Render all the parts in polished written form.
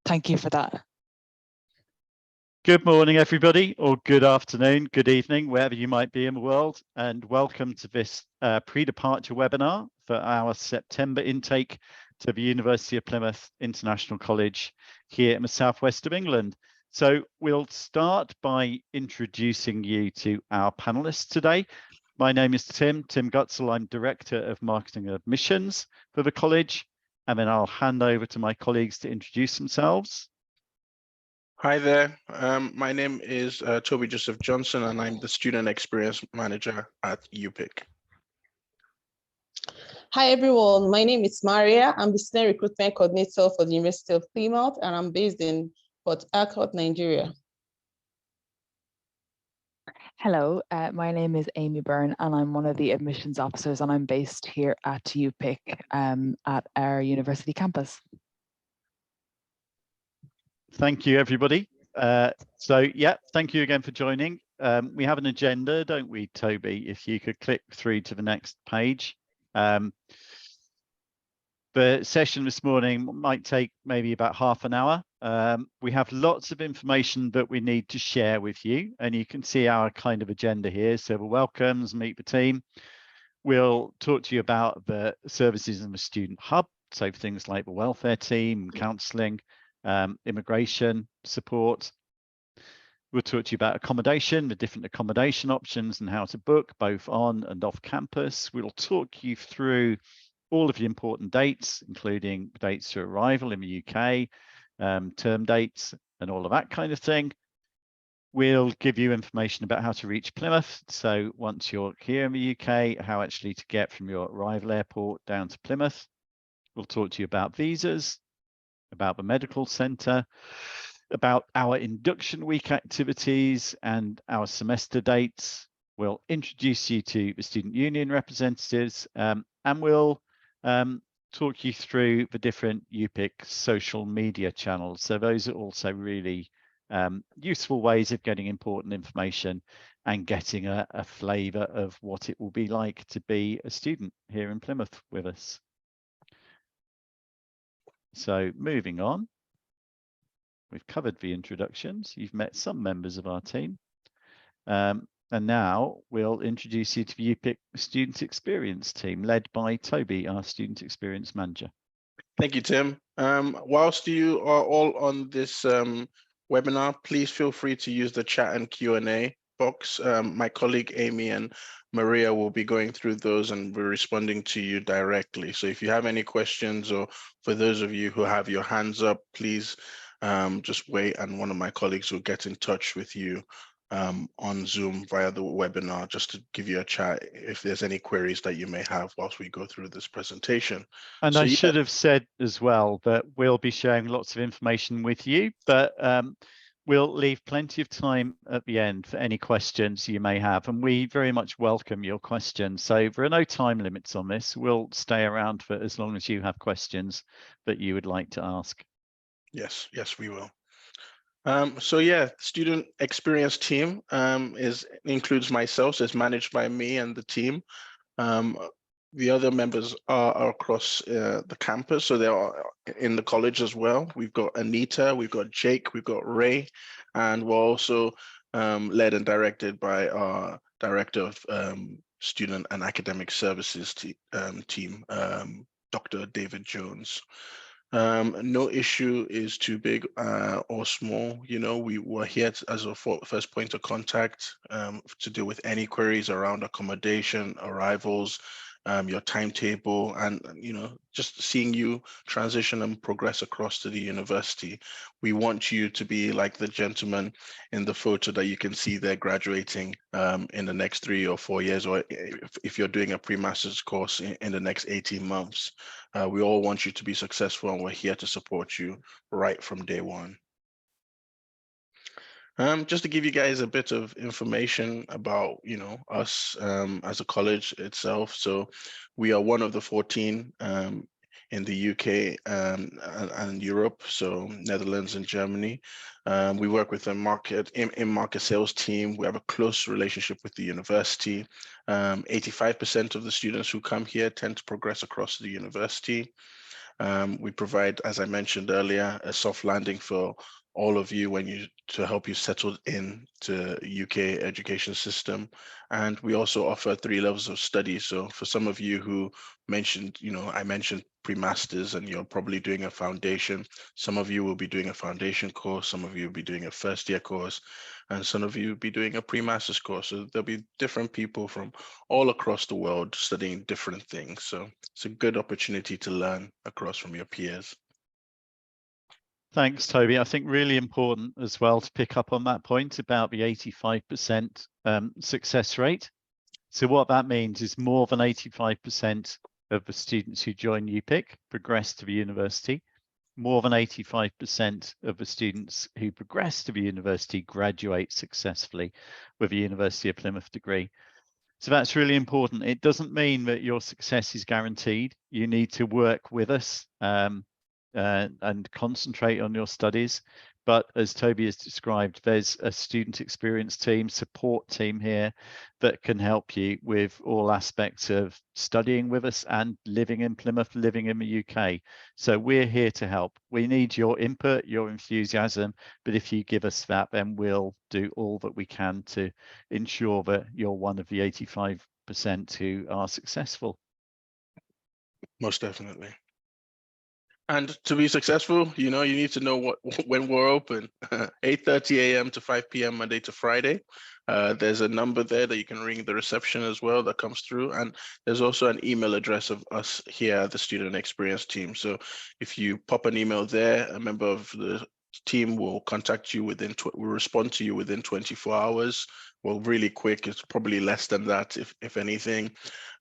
Thank you for that. Good morning, everybody, or good afternoon, good evening, wherever you might be in the world, and welcome to this pre-departure webinar for our September intake to the University of Plymouth International College here in the southwest of England. So we'll start by introducing you to our panelists today. My name is Tim Gutzel. I'm Director of Marketing and Admissions for the college, and then I'll hand over to my colleagues to introduce themselves. Hi there, my name is Toby Joseph Johnson, and I'm the Student Experience Manager at UPIC. Hi everyone, my name is Maria. I'm the Student Recruitment Coordinator for the University of Plymouth, and I'm based in Port Harcourt, Nigeria. Hello, my name is Amy Byrne, and I'm one of the admissions officers, and I'm based here at UPIC at our university campus. Thank you, everybody. Yeah, thank you again for joining. We have an agenda, don't we, Toby? If you could click through to the next page. The session this morning might take maybe about half an hour. We have lots of information that we need to share with you, and you can see our kind of agenda here. So the welcomes, meet the team. We'll talk to you about the services in the student hub, so things like the welfare team, counselling, immigration support. We'll talk to you about accommodation, the different accommodation options and how to book both on and off campus. We'll talk you through all of the important dates, including dates to arrival in the UK, term dates and all of that kind of thing. We'll give you information about how to reach Plymouth. So once you're here in the UK, how actually to get from your arrival airport down to Plymouth. We'll talk to you about visas, about the medical centre, about our induction week activities and our semester dates. We'll introduce you to the student union representatives, and we'll talk you through the different UPIC social media channels. So those are also really useful ways of getting important information and getting a flavour of what it will be like to be a student here in Plymouth with us. So moving on, we've covered the introductions. You've met some members of our team. And now we'll introduce you to the UPIC Student Experience team led by Toby, our Student Experience Manager. Thank you, Tim. Whilst you are all on this webinar, please feel free to use the chat and Q&A box. My colleague Amy and Maria will be going through those and be responding to you directly. So if you have any questions, or for those of you who have your hands up, please just wait and one of my colleagues will get in touch with you on Zoom via the webinar, just to give you a chat if there's any queries that you may have whilst we go through this presentation. And so I should have said as well that we'll be sharing lots of information with you, but we'll leave plenty of time at the end for any questions you may have, and we very much welcome your questions. So there are no time limits on this. We'll stay around for as long as you have questions that you would like to ask. Yes, we will. So yeah, student experience team includes myself, so it's managed by me and the team. The other members are across the campus, so they are in the college as well. We've got Anita, we've got Jake, we've got Ray, and we're also led and directed by our Director of Student and Academic Services team, Dr. David Jones. No issue is too big or small. You know, we were here as a first point of contact to deal with any queries around accommodation, arrivals, your timetable, and just seeing you transition and progress across to the university. We want you to be like the gentleman in the photo that you can see there graduating in the next 3 or 4 years, or if you're doing a pre-master's course in the next 18 months. We all want you to be successful, and we're here to support you right from day one. Just to give you guys a bit of information about, us as a college itself. So we are one of the 14 in the UK and Europe, so Netherlands and Germany. We work with a in-market sales team. We have a close relationship with the university. 85% of the students who come here tend to progress across the university. We provide, as I mentioned earlier, a soft landing for all of you to help you settle in to UK education system. And we also offer 3 levels of study. So for some of you who mentioned, I mentioned pre-masters and you're probably doing a foundation. Some of you will be doing a foundation course. Some of you will be doing a first year course, and some of you will be doing a pre-masters course. So there'll be different people from all across the world studying different things. So it's a good opportunity to learn across from your peers. Thanks, Toby. I think really important as well to pick up on that point about the 85% success rate. So what that means is more than 85% of the students who join UPick progress to the university. More than 85% of the students who progress to the university graduate successfully with a University of Plymouth degree. So that's really important. It doesn't mean that your success is guaranteed. You need to work with us and concentrate on your studies. But as Toby has described, there's a student experience team, support team here that can help you with all aspects of studying with us and living in Plymouth, living in the UK. So we're here to help. We need your input, your enthusiasm, but if you give us that, then we'll do all that we can to ensure that you're one of the 85% who are successful. Most definitely. And to be successful, you need to know when we're open. 8:30 a.m. to 5 p.m. Monday to Friday. There's a number there that you can ring the reception as well that comes through. And there's also an email address of us here at the Student Experience team. So if you pop an email there, a member of the team will contact you will respond to you within 24 hours. Well, really quick. It's probably less than that, if anything.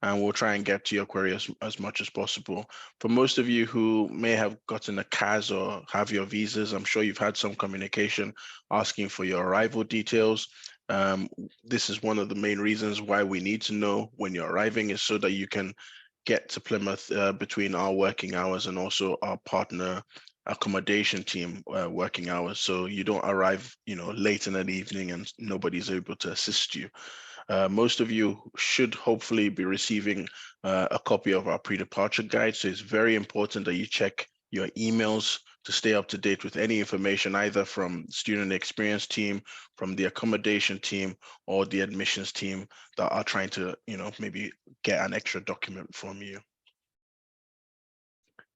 And we'll try and get to your query as much as possible. For most of you who may have gotten a CAS or have your visas, I'm sure you've had some communication asking for your arrival details. This is one of the main reasons why we need to know when you're arriving, is so that you can get to Plymouth between our working hours and also our partner accommodation team working hours, so you don't arrive late in the evening and nobody's able to assist you. Most of you should hopefully be receiving a copy of our pre-departure guide, so it's very important that you check your emails to stay up to date with any information, either from student experience team, from the accommodation team, or the admissions team that are trying to maybe get an extra document from you.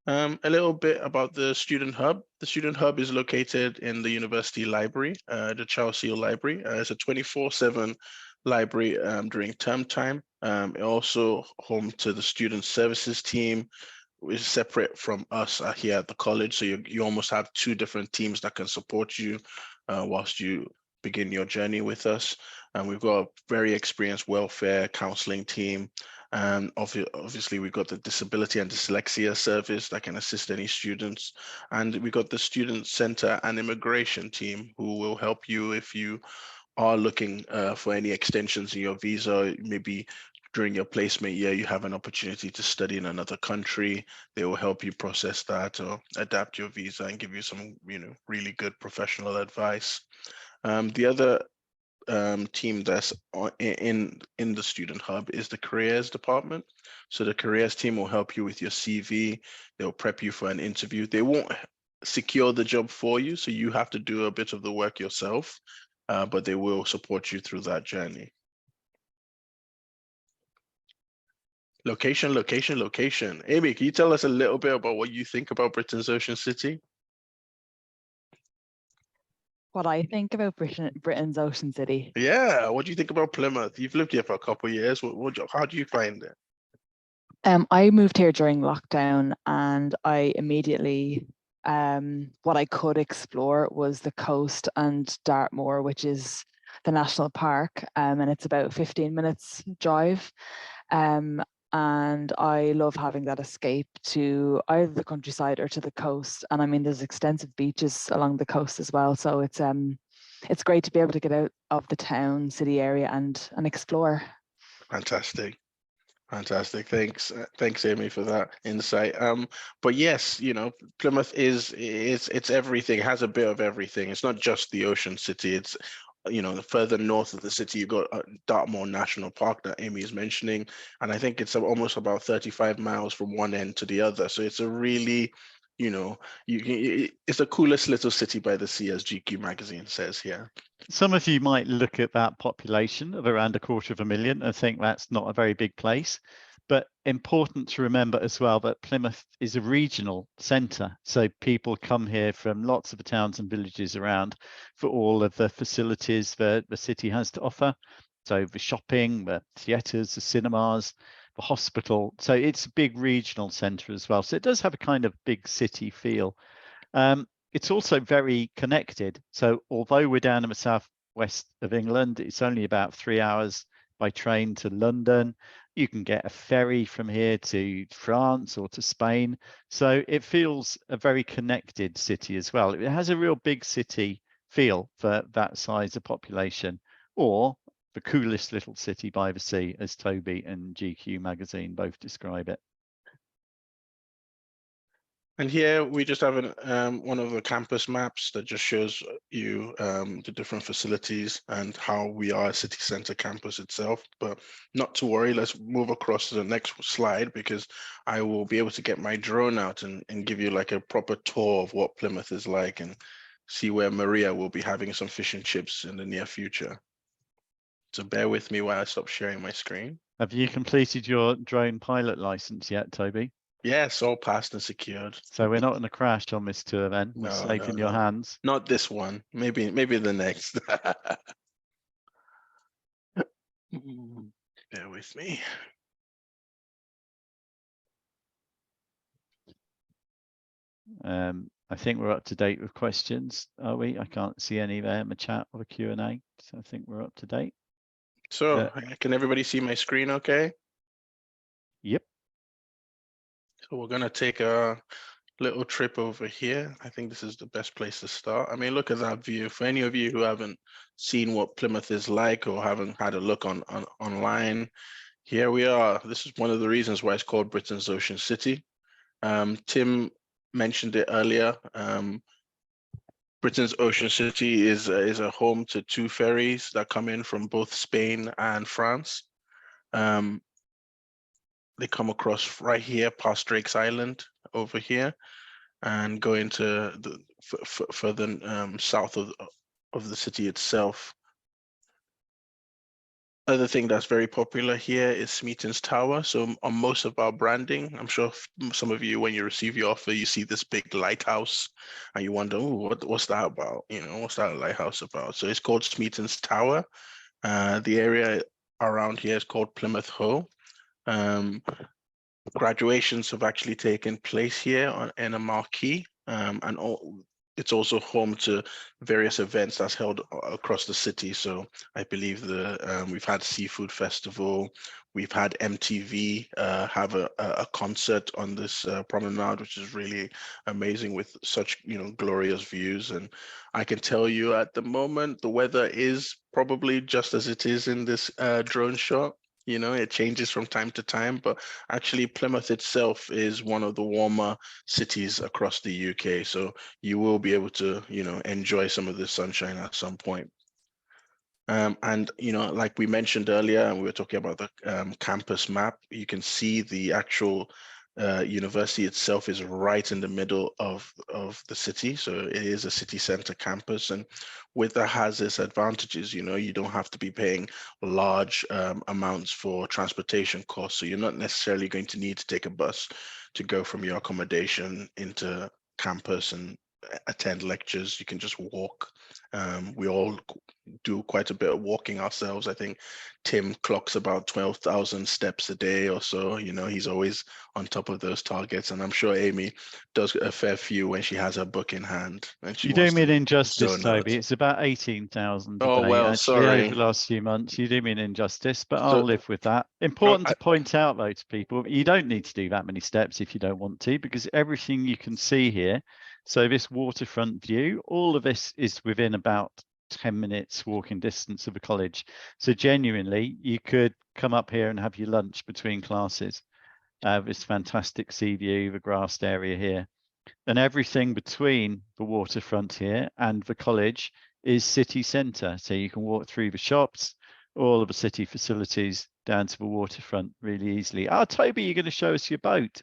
A little bit about the Student Hub. The Student Hub is located in the University Library, the Charles Seal Library. It's a 24/7 library during term time. Also home to the Student Services team, which is separate from us here at the college. So you almost have 2 different teams that can support you whilst you begin your journey with us. And we've got a very experienced welfare counseling team. And obviously, we've got the disability and dyslexia service that can assist any students. And we've got the student center and immigration team who will help you if you are looking for any extensions in your visa. Maybe during your placement year, you have an opportunity to study in another country. They will help you process that or adapt your visa and give you some, really good professional advice. The other team that's in the Student Hub is the careers department. So the careers team will help you with your CV. They'll prep you for an interview. They won't secure the job for you, so you have to do a bit of the work yourself, but they will support you through that journey. Location, location, location. Amy, can you tell us a little bit about what you think about Britain's Ocean City? What I think about Britain's Ocean City. Yeah, what do you think about Plymouth? You've lived here for a couple of years. How do you find it? I moved here during lockdown, and I immediately, what I could explore was the coast and Dartmoor, which is the national park, and it's about 15 minutes drive. And I love having that escape to either the countryside or to the coast. And I mean, there's extensive beaches along the coast as well. So it's great to be able to get out of the town, city area and explore. Fantastic. Fantastic. Thanks, Amy, for that insight. But yes, Plymouth it's everything. It has a bit of everything. It's not just the ocean city. It's you know, further north of the city, you've got Dartmoor National Park that Amy is mentioning. And I think it's almost about 35 miles from one end to the other. So it's a really, you know, it's the coolest little city by the sea, as GQ magazine says here. Some of you might look at that population of around 250,000 and think that's not a very big place. But important to remember as well that Plymouth is a regional centre. So people come here from lots of the towns and villages around for all of the facilities that the city has to offer. So the shopping, the theatres, the cinemas, the hospital. So it's a big regional centre as well. So it does have a kind of big city feel. It's also very connected. So although we're down in the southwest of England, it's only about 3 hours by train to London. You can get a ferry from here to France or to Spain. So it feels a very connected city as well. It has a real big city feel for that size of population, or the coolest little city by the sea, as Toby and GQ magazine both describe it. And here we just have one of the campus maps that just shows you the different facilities and how we are a city center campus itself. But not to worry, let's move across to the next slide, because I will be able to get my drone out and give you like a proper tour of what Plymouth is like, and see where Maria will be having some fish and chips in the near future. So bear with me while I stop sharing my screen. Have you completed your drone pilot license yet, Toby? Yes, all passed and secured. So we're not going to crash on this tour then. We're No, safe no, in your no. hands. Not this one. Maybe the next. Bear with me. I think we're up to date with questions, are we? I can't see any there in the chat or the Q&A, so I think we're up to date. So can everybody see my screen okay? Yep. So we're gonna take a little trip over here. I think this is the best place to start. I mean, look at that view. For any of you who haven't seen what Plymouth is like or haven't had a look online, here we are. This is one of the reasons why it's called Britain's Ocean City. Tim mentioned it earlier. Britain's Ocean City is a home to 2 ferries that come in from both Spain and France. They come across right here past Drake's Island over here, and go into the further south of the city itself. Other thing that's very popular here is Smeaton's Tower. So on most of our branding, I'm sure some of you, when you receive your offer, you see this big lighthouse and you wonder, oh, what's that about? You know, what's that lighthouse about? So it's called Smeaton's Tower. The area around here is called Plymouth Hoe. Graduations have actually taken place here in a marquee, and it's also home to various events that's held across the city. So I believe we've had Seafood Festival, we've had MTV have a concert on this promenade, which is really amazing with such, you know, glorious views. And I can tell you at the moment, the weather is probably just as it is in this drone shot. You know, it changes from time to time, but actually Plymouth itself is one of the warmer cities across the UK. So you will be able to, you know, enjoy some of the sunshine at some point. And, you know, like we mentioned earlier, and we were talking about the campus map, you can see the actual university itself is right in the middle of the city. So it is a city center campus, and with that has its advantages. You know, you don't have to be paying large amounts for transportation costs. So you're not necessarily going to need to take a bus to go from your accommodation into campus and attend lectures. You can just walk. We all do quite a bit of walking ourselves. I think Tim clocks about 12,000 steps a day or so. You know, he's always on top of those targets, and I'm sure Amy does a fair few when she has her book in hand. And she You do me an injustice, zone out. Toby. It's about 18,000 a Oh, day, well, actually, sorry. over the last few months. You do me an injustice, but So- I'll live with that. Important to point out, though, to people, you don't need to do that many steps if you don't want to, because everything you can see here, so this waterfront view, all of this is within about 10 minutes walking distance of the college. So genuinely, you could come up here and have your lunch between classes. This fantastic sea view, the grassed area here. And everything between the waterfront here and the college is city centre. So you can walk through the shops, all of the city facilities down to the waterfront really easily. Oh, Toby, you're going to show us your boat.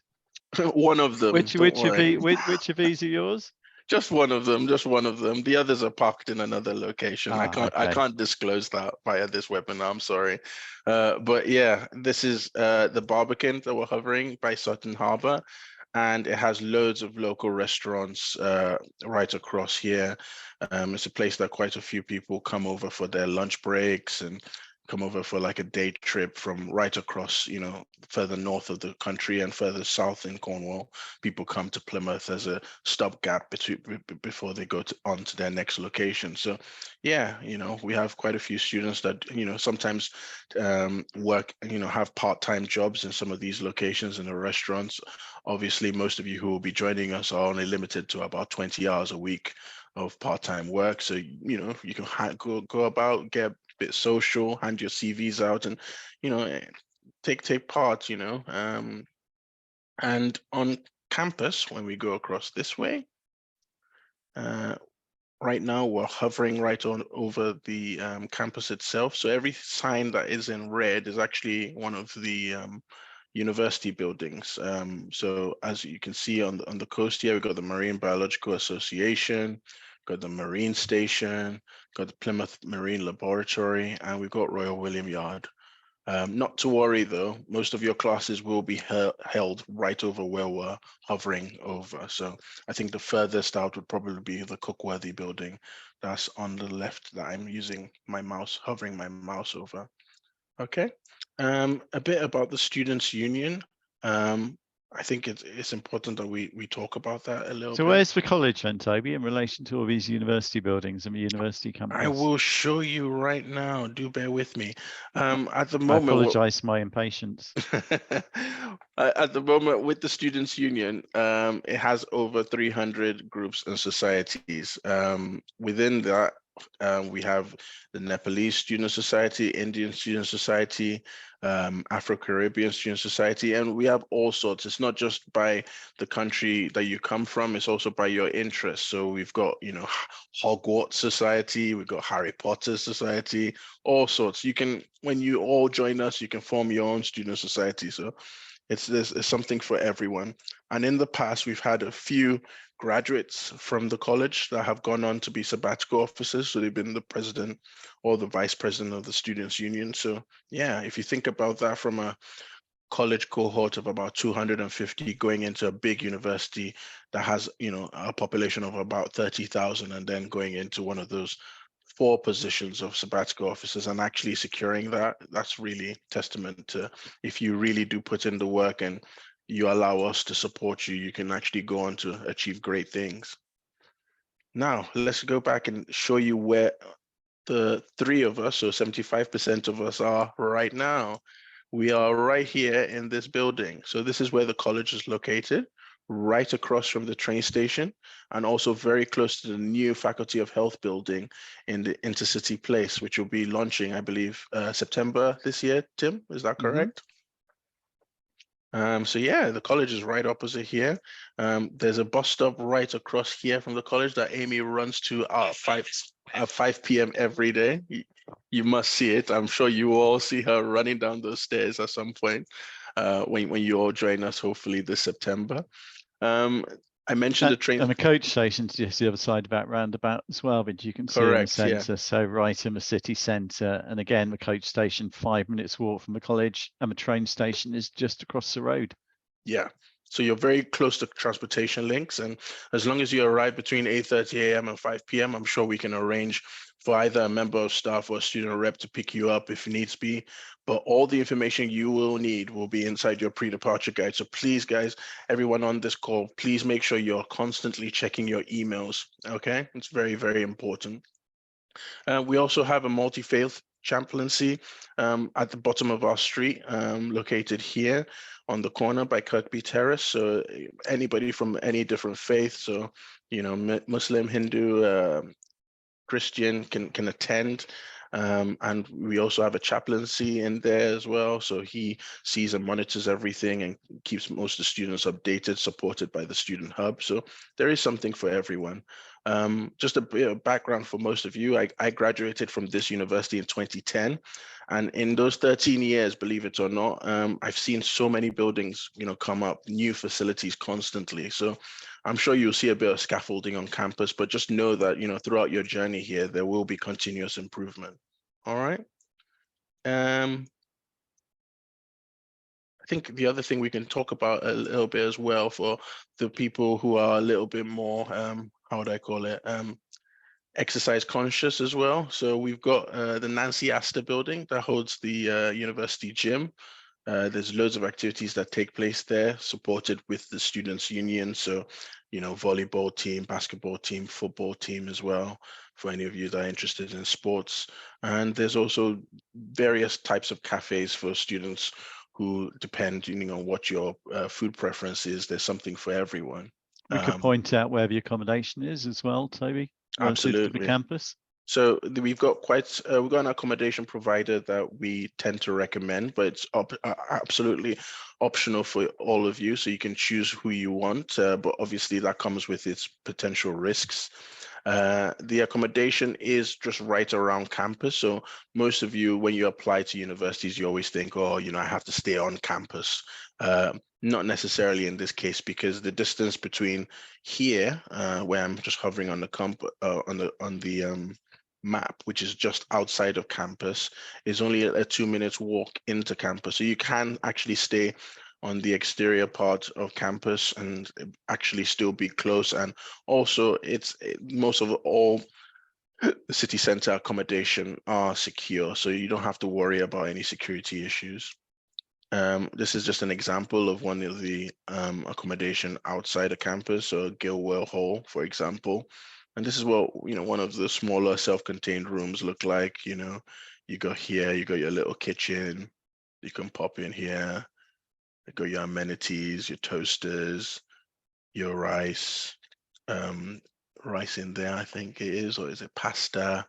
One of them. Which of these are yours? Just one of them. Just one of them. The others are parked in another location. I can't disclose that via this webinar. I'm sorry, but yeah, this is the Barbican that we're hovering by Sutton Harbour, and it has loads of local restaurants right across here. It's a place that quite a few people come over for their lunch breaks and come over for like a day trip from right across, you know, further north of the country and further south in Cornwall. People come to Plymouth as a stopgap before they go on to their next location. So yeah, you know, we have quite a few students that, you know, sometimes work, you know, have part-time jobs in some of these locations in the restaurants. Obviously, most of you who will be joining us are only limited to about 20 hours a week of part-time work. So, you know, you can go about, get a bit social, hand your CVs out, and, you know, take part, you know. And on campus, when we go across this way, right now we're hovering right on over the campus itself. So every sign that is in red is actually one of the university buildings. So as you can see on the coast here, we've got the Marine Biological Association, got the Marine Station, got the Plymouth Marine Laboratory, and we've got Royal William Yard. Not to worry though, most of your classes will be held right over where we're hovering over. So I think the furthest out would probably be the Cookworthy building. That's on the left that I'm using my mouse, hovering my mouse over. Okay, a bit about the Students' Union. I think it's important that we talk about that a little bit. So where's the college then, Toby, in relation to all these university buildings and the university campus? I will show you right now. Do bear with me. At the moment, I apologize for my impatience. At the moment, with the Students' Union, it has over 300 groups and societies. Within that, we have the Nepalese Student Society, Indian Student Society, Afro-Caribbean Student Society, and we have all sorts. It's not just by the country that you come from, it's also by your interests. So we've got, you know, Hogwarts Society, we've got Harry Potter Society, all sorts. You can, when you all join us, you can form your own student society. So it's something for everyone. And in the past, we've had a few graduates from the college that have gone on to be sabbatical officers. So they've been the president or the vice president of the Students' Union. So yeah, if you think about that from a college cohort of about 250 going into a big university that has, you know, a population of about 30,000 and then going into one of those 4 positions of sabbatical officers and actually securing that, that's really testament to, if you really do put in the work and you allow us to support you, you can actually go on to achieve great things. Now, let's go back and show you where the 3 of us, so 75% of us are right now. We are right here in this building. So this is where the college is located, right across from the train station, and also very close to the new Faculty of Health building in the Intercity Place, which will be launching, I believe, September this year. Tim, is that correct? So yeah, the college is right opposite here. There's a bus stop right across here from the college that Amy runs to at 5 p.m. every day. You must see it. I'm sure you will all see her running down those stairs at some point when you all join us, hopefully this September. I mentioned the train. And the coach station's just the other side of that roundabout as well, but you can see in the centre, yeah. So right in the city centre. And again, the coach station, 5 minutes walk from the college, and the train station is just across the road. Yeah. So you're very close to transportation links. And as long as you arrive between 8:30 a.m. and 5 p.m., I'm sure we can arrange for either a member of staff or a student rep to pick you up if needs be. But all the information you will need will be inside your pre-departure guide. So please, guys, everyone on this call, please make sure you're constantly checking your emails, okay? It's very, very important. We also have a multi-faith chaplaincy at the bottom of our street, located here on the corner by Kirkby Terrace. So anybody from any different faith, so, you know, Muslim, Hindu, Christian can attend. And we also have a chaplaincy in there as well. So he sees and monitors everything and keeps most of the students updated, supported by the Student Hub. So there is something for everyone. Just a bit of background for most of you. I graduated from this university in 2010. And in those 13 years, believe it or not, I've seen so many buildings, come up, new facilities constantly. So I'm sure you'll see a bit of scaffolding on campus, but just know that, throughout your journey here, there will be continuous improvement. All right. I think the other thing we can talk about a little bit as well for the people who are a little bit more, how would I call it? Exercise conscious as well. So we've got the Nancy Astor building that holds the university gym. There's loads of activities that take place there, supported with the students' union. So, volleyball team, basketball team, football team as well, for any of you that are interested in sports. And there's also various types of cafes for students who depend, on what your food preference is. There's something for everyone. We could point out where the accommodation is as well, Toby, relative to Absolutely. the campus. So we've got we've got an accommodation provider that we tend to recommend, but it's absolutely optional for all of you. So you can choose who you want, but obviously that comes with its potential risks. The accommodation is just right around campus. So most of you, when you apply to universities, you always think, oh, I have to stay on campus. Not necessarily in this case, because the distance between here, where I'm just hovering on the map, which is just outside of campus, is only a 2-minute walk into campus. So you can actually stay on the exterior part of campus and actually still be close. And also most of all the city center accommodation are secure, so you don't have to worry about any security issues. This is just an example of one of the accommodation outside of campus, so Gilwell Hall, for example. And this is what, one of the smaller self-contained rooms look like. You go here, you got your little kitchen, you can pop in here, you got your amenities, your toasters, your rice, rice in there, I think it is, or is it pasta?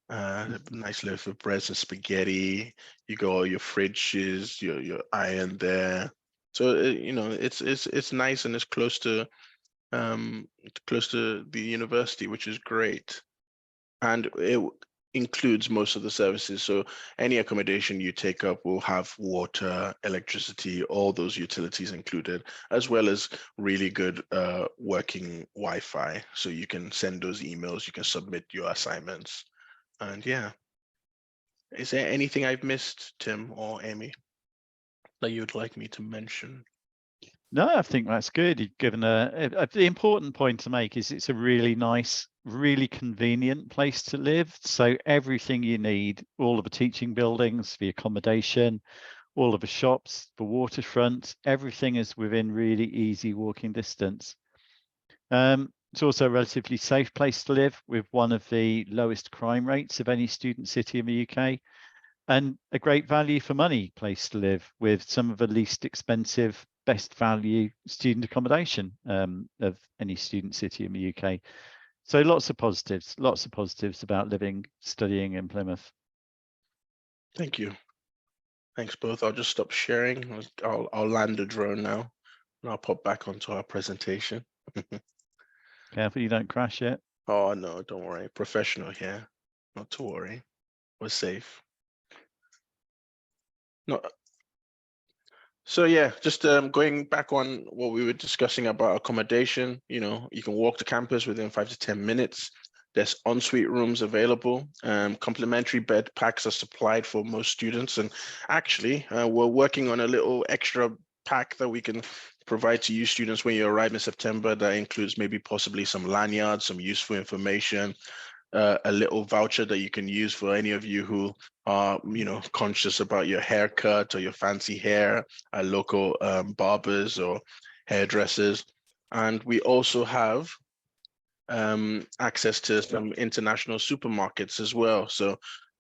A nice loaf of bread and spaghetti. You got all your fridges, your iron there. So it's nice, and it's close to the university, which is great. And it includes most of the services. So any accommodation you take up will have water, electricity, all those utilities included, as well as really good working Wi-Fi. So you can send those emails, you can submit your assignments. And yeah, is there anything I've missed, Tim or Amy, that you'd like me to mention? No, I think that's good. You've given the important point to make is it's a really nice, really convenient place to live. So everything you need, all of the teaching buildings, the accommodation, all of the shops, the waterfront, everything is within really easy walking distance. It's also a relatively safe place to live, with one of the lowest crime rates of any student city in the UK, and a great value for money place to live, with some of the least expensive, best value student accommodation of any student city in the UK. So lots of positives about living, studying in Plymouth. Thank you. Thanks both. I'll just stop sharing. I'll land the drone now, and I'll pop back onto our presentation. Careful you don't crash it. Oh no, don't worry. Professional here. Not to worry. We're safe. No. So yeah, just going back on what we were discussing about accommodation. You can walk to campus within 5 to 10 minutes. There's ensuite rooms available. Complimentary bed packs are supplied for most students. And actually, we're working on a little extra pack that we can provide to you students when you arrive in September. That includes maybe possibly some lanyards, some useful information, a little voucher that you can use for any of you who are, conscious about your haircut or your fancy hair at local barbers or hairdressers. And we also have access to some international supermarkets as well. So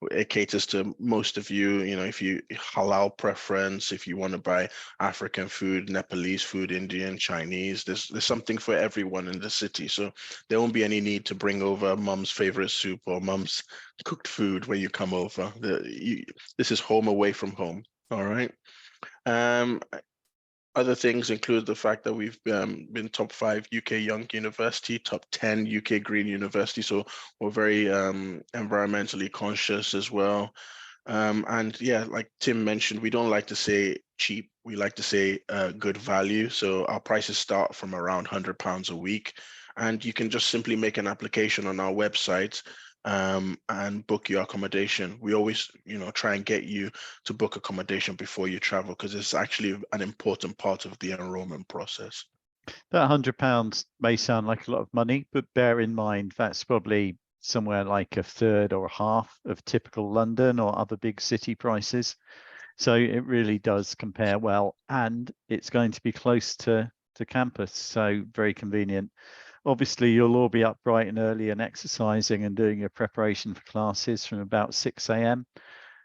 it caters to most of you, if you halal preference, if you want to buy African food, Nepalese food, Indian, Chinese, there's something for everyone in the city. So there won't be any need to bring over mom's favorite soup or mom's cooked food when you come over. This is home away from home. All right. Other things include the fact that we've been top 5 UK Young University, top 10 UK Green University. So we're very environmentally conscious as well. And yeah, like Tim mentioned, we don't like to say cheap. We like to say good value. So our prices start from around £100 a week. And you can just simply make an application on our website and book your accommodation. We always, try and get you to book accommodation before you travel, because it's actually an important part of the enrollment process. That £100 may sound like a lot of money, but bear in mind that's probably somewhere like a third or a half of typical London or other big city prices. So it really does compare well, and it's going to be close to campus, so very convenient. Obviously, you'll all be up bright and early and exercising and doing your preparation for classes from about 6 a.m.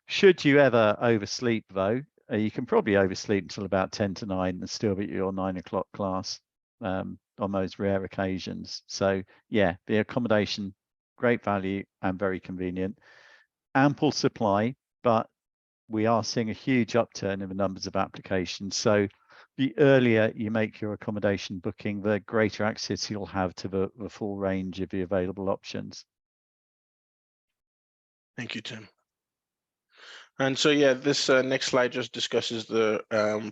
Should you ever oversleep, though, you can probably oversleep until about 10 to 9 and still be at your 9 o'clock class on those rare occasions. So yeah, the accommodation, great value and very convenient. Ample supply, but we are seeing a huge upturn in the numbers of applications. So the earlier you make your accommodation booking, the greater access you'll have to the full range of the available options. Thank you, Tim. And so, yeah, this next slide just discusses the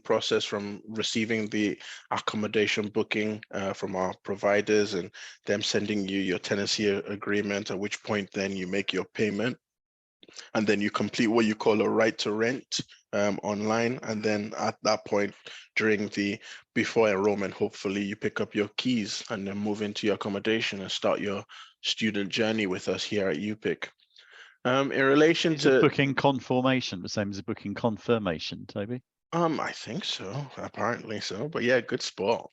process from receiving the accommodation booking from our providers and them sending you your tenancy agreement, at which point then you make your payment. And then you complete what you call a right to rent online. And then at that point, before enrollment, hopefully you pick up your keys and then move into your accommodation and start your student journey with us here at UPIC. In relation to booking confirmation, the same as a booking confirmation, Toby? I think so, apparently so, but yeah, good spot.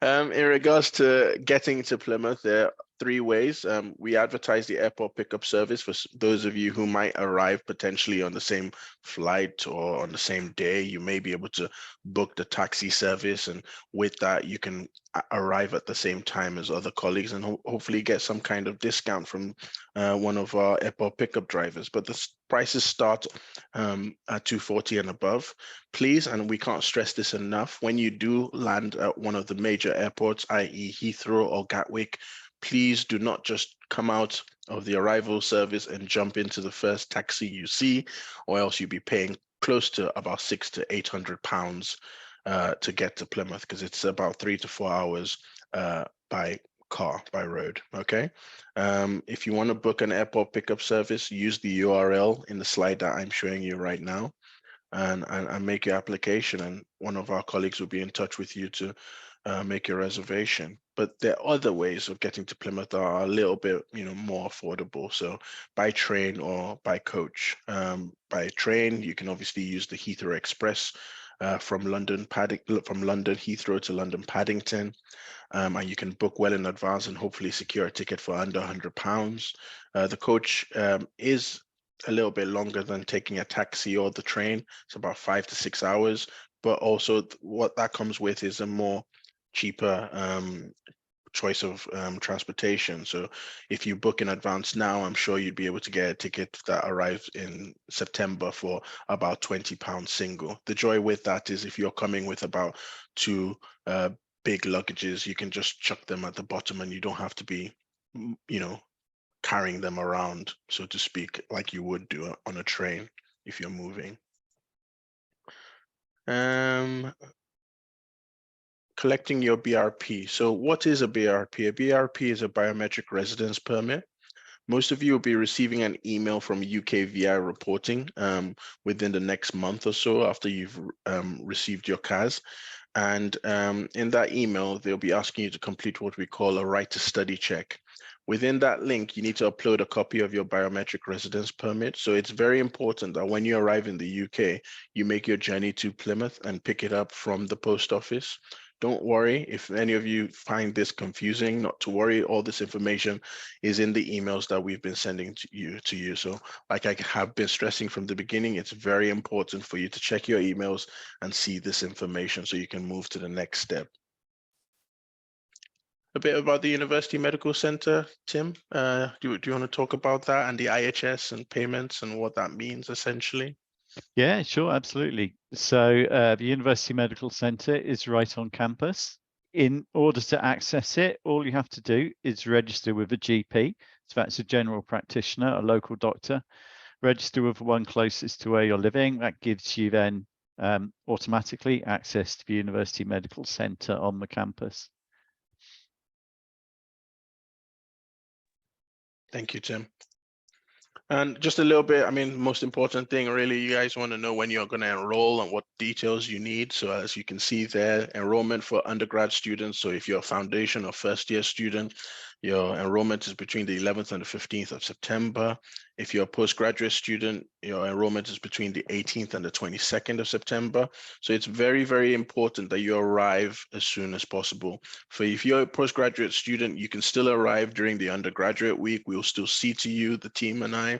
In regards to getting to Plymouth, there are 3 ways. We advertise the airport pickup service for those of you who might arrive potentially on the same flight or on the same day. You may be able to book the taxi service, and with that, you can arrive at the same time as other colleagues and hopefully get some kind of discount from one of our airport pickup drivers. But the prices start at $240 and above. Please, and we can't stress this enough, when you do land at one of the major airports, i.e. Heathrow or Gatwick, please do not just come out of the arrival service and jump into the first taxi you see, or else you'll be paying close to about £600 to £800 to get to Plymouth, because it's about 3 to 4 hours by road. Okay. If you want to book an airport pickup service, use the URL in the slide that I'm showing you right now and make your application, and one of our colleagues will be in touch with you to make your reservation. But there are other ways of getting to Plymouth that are a little bit more affordable. So by train or by coach. By train, you can obviously use the Heathrow Express from London Heathrow to London Paddington. And you can book well in advance and hopefully secure a ticket for under £100. The coach is a little bit longer than taking a taxi or the train. It's about 5 to 6 hours, but also what that comes with is a more cheaper choice of transportation. So if you book in advance now, I'm sure you'd be able to get a ticket that arrives in September for about £20 single. The joy with that is if you're coming with about 2 big luggages, you can just chuck them at the bottom and you don't have to be, carrying them around, so to speak, like you would do on a train if you're moving. Collecting your BRP. So what is a BRP? A BRP is a biometric residence permit. Most of you will be receiving an email from UKVI reporting within the next month or so after you've received your CAS. And in that email, they'll be asking you to complete what we call a right to study check. Within that link, you need to upload a copy of your biometric residence permit. So it's very important that when you arrive in the UK, you make your journey to Plymouth and pick it up from the post office. Don't worry if any of you find this confusing, not to worry. All this information is in the emails that we've been sending to you. So like I have been stressing from the beginning, it's very important for you to check your emails and see this information so you can move to the next step. A bit about the University Medical Center, Tim. Do you want to talk about that and the IHS and payments and what that means essentially? Yeah, sure, absolutely. So the University Medical Centre is right on campus. In order to access it, all you have to do is register with a GP. So that's a general practitioner, a local doctor. Register with the one closest to where you're living. That gives you then automatically access to the University Medical Centre on the campus. Thank you, Tim. And just a little bit, I mean, most important thing, really, you guys want to know when you're going to enroll and what details you need. So as you can see there, enrollment for undergrad students. So if you're a foundation or first year student, your enrollment is between the 11th and the 15th of September. If you're a postgraduate student, your enrollment is between the 18th and the 22nd of September. So it's very, very important that you arrive as soon as possible. For if you're a postgraduate student, you can still arrive during the undergraduate week. We'll still see to you, the team and I.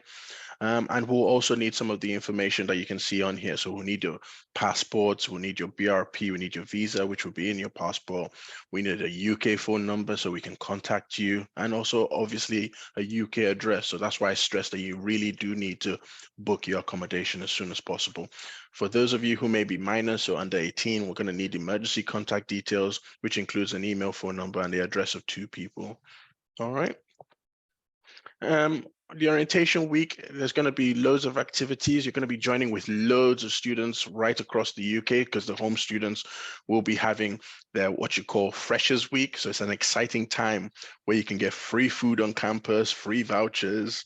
And we'll also need some of the information that you can see on here. So we'll need your passports, we'll need your BRP, we need your visa, which will be in your passport. We need a UK phone number so we can contact you, and also obviously a UK address. So that's why I stress that you really do need to book your accommodation as soon as possible. For those of you who may be minors or under 18, we're going to need emergency contact details, which includes an email, phone number, and the address of 2 people. All right. The orientation week, there's going to be loads of activities. You're going to be joining with loads of students right across the UK, because the home students will be having their what you call Freshers Week. So it's an exciting time where you can get free food on campus, free vouchers,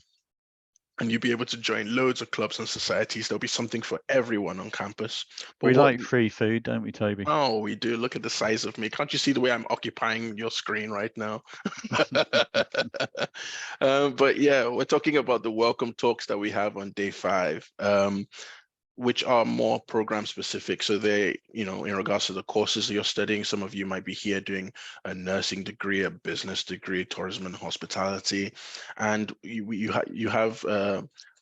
and you'll be able to join loads of clubs and societies. There'll be something for everyone on campus. But We like free food, don't we, Toby? Oh, we do. Look at the size of me. Can't you see the way I'm occupying your screen right now? But yeah, we're talking about the welcome talks that we have on day 5, which are more program specific. So they, in regards to the courses that you're studying, some of you might be here doing a nursing degree, a business degree, tourism and hospitality. And you have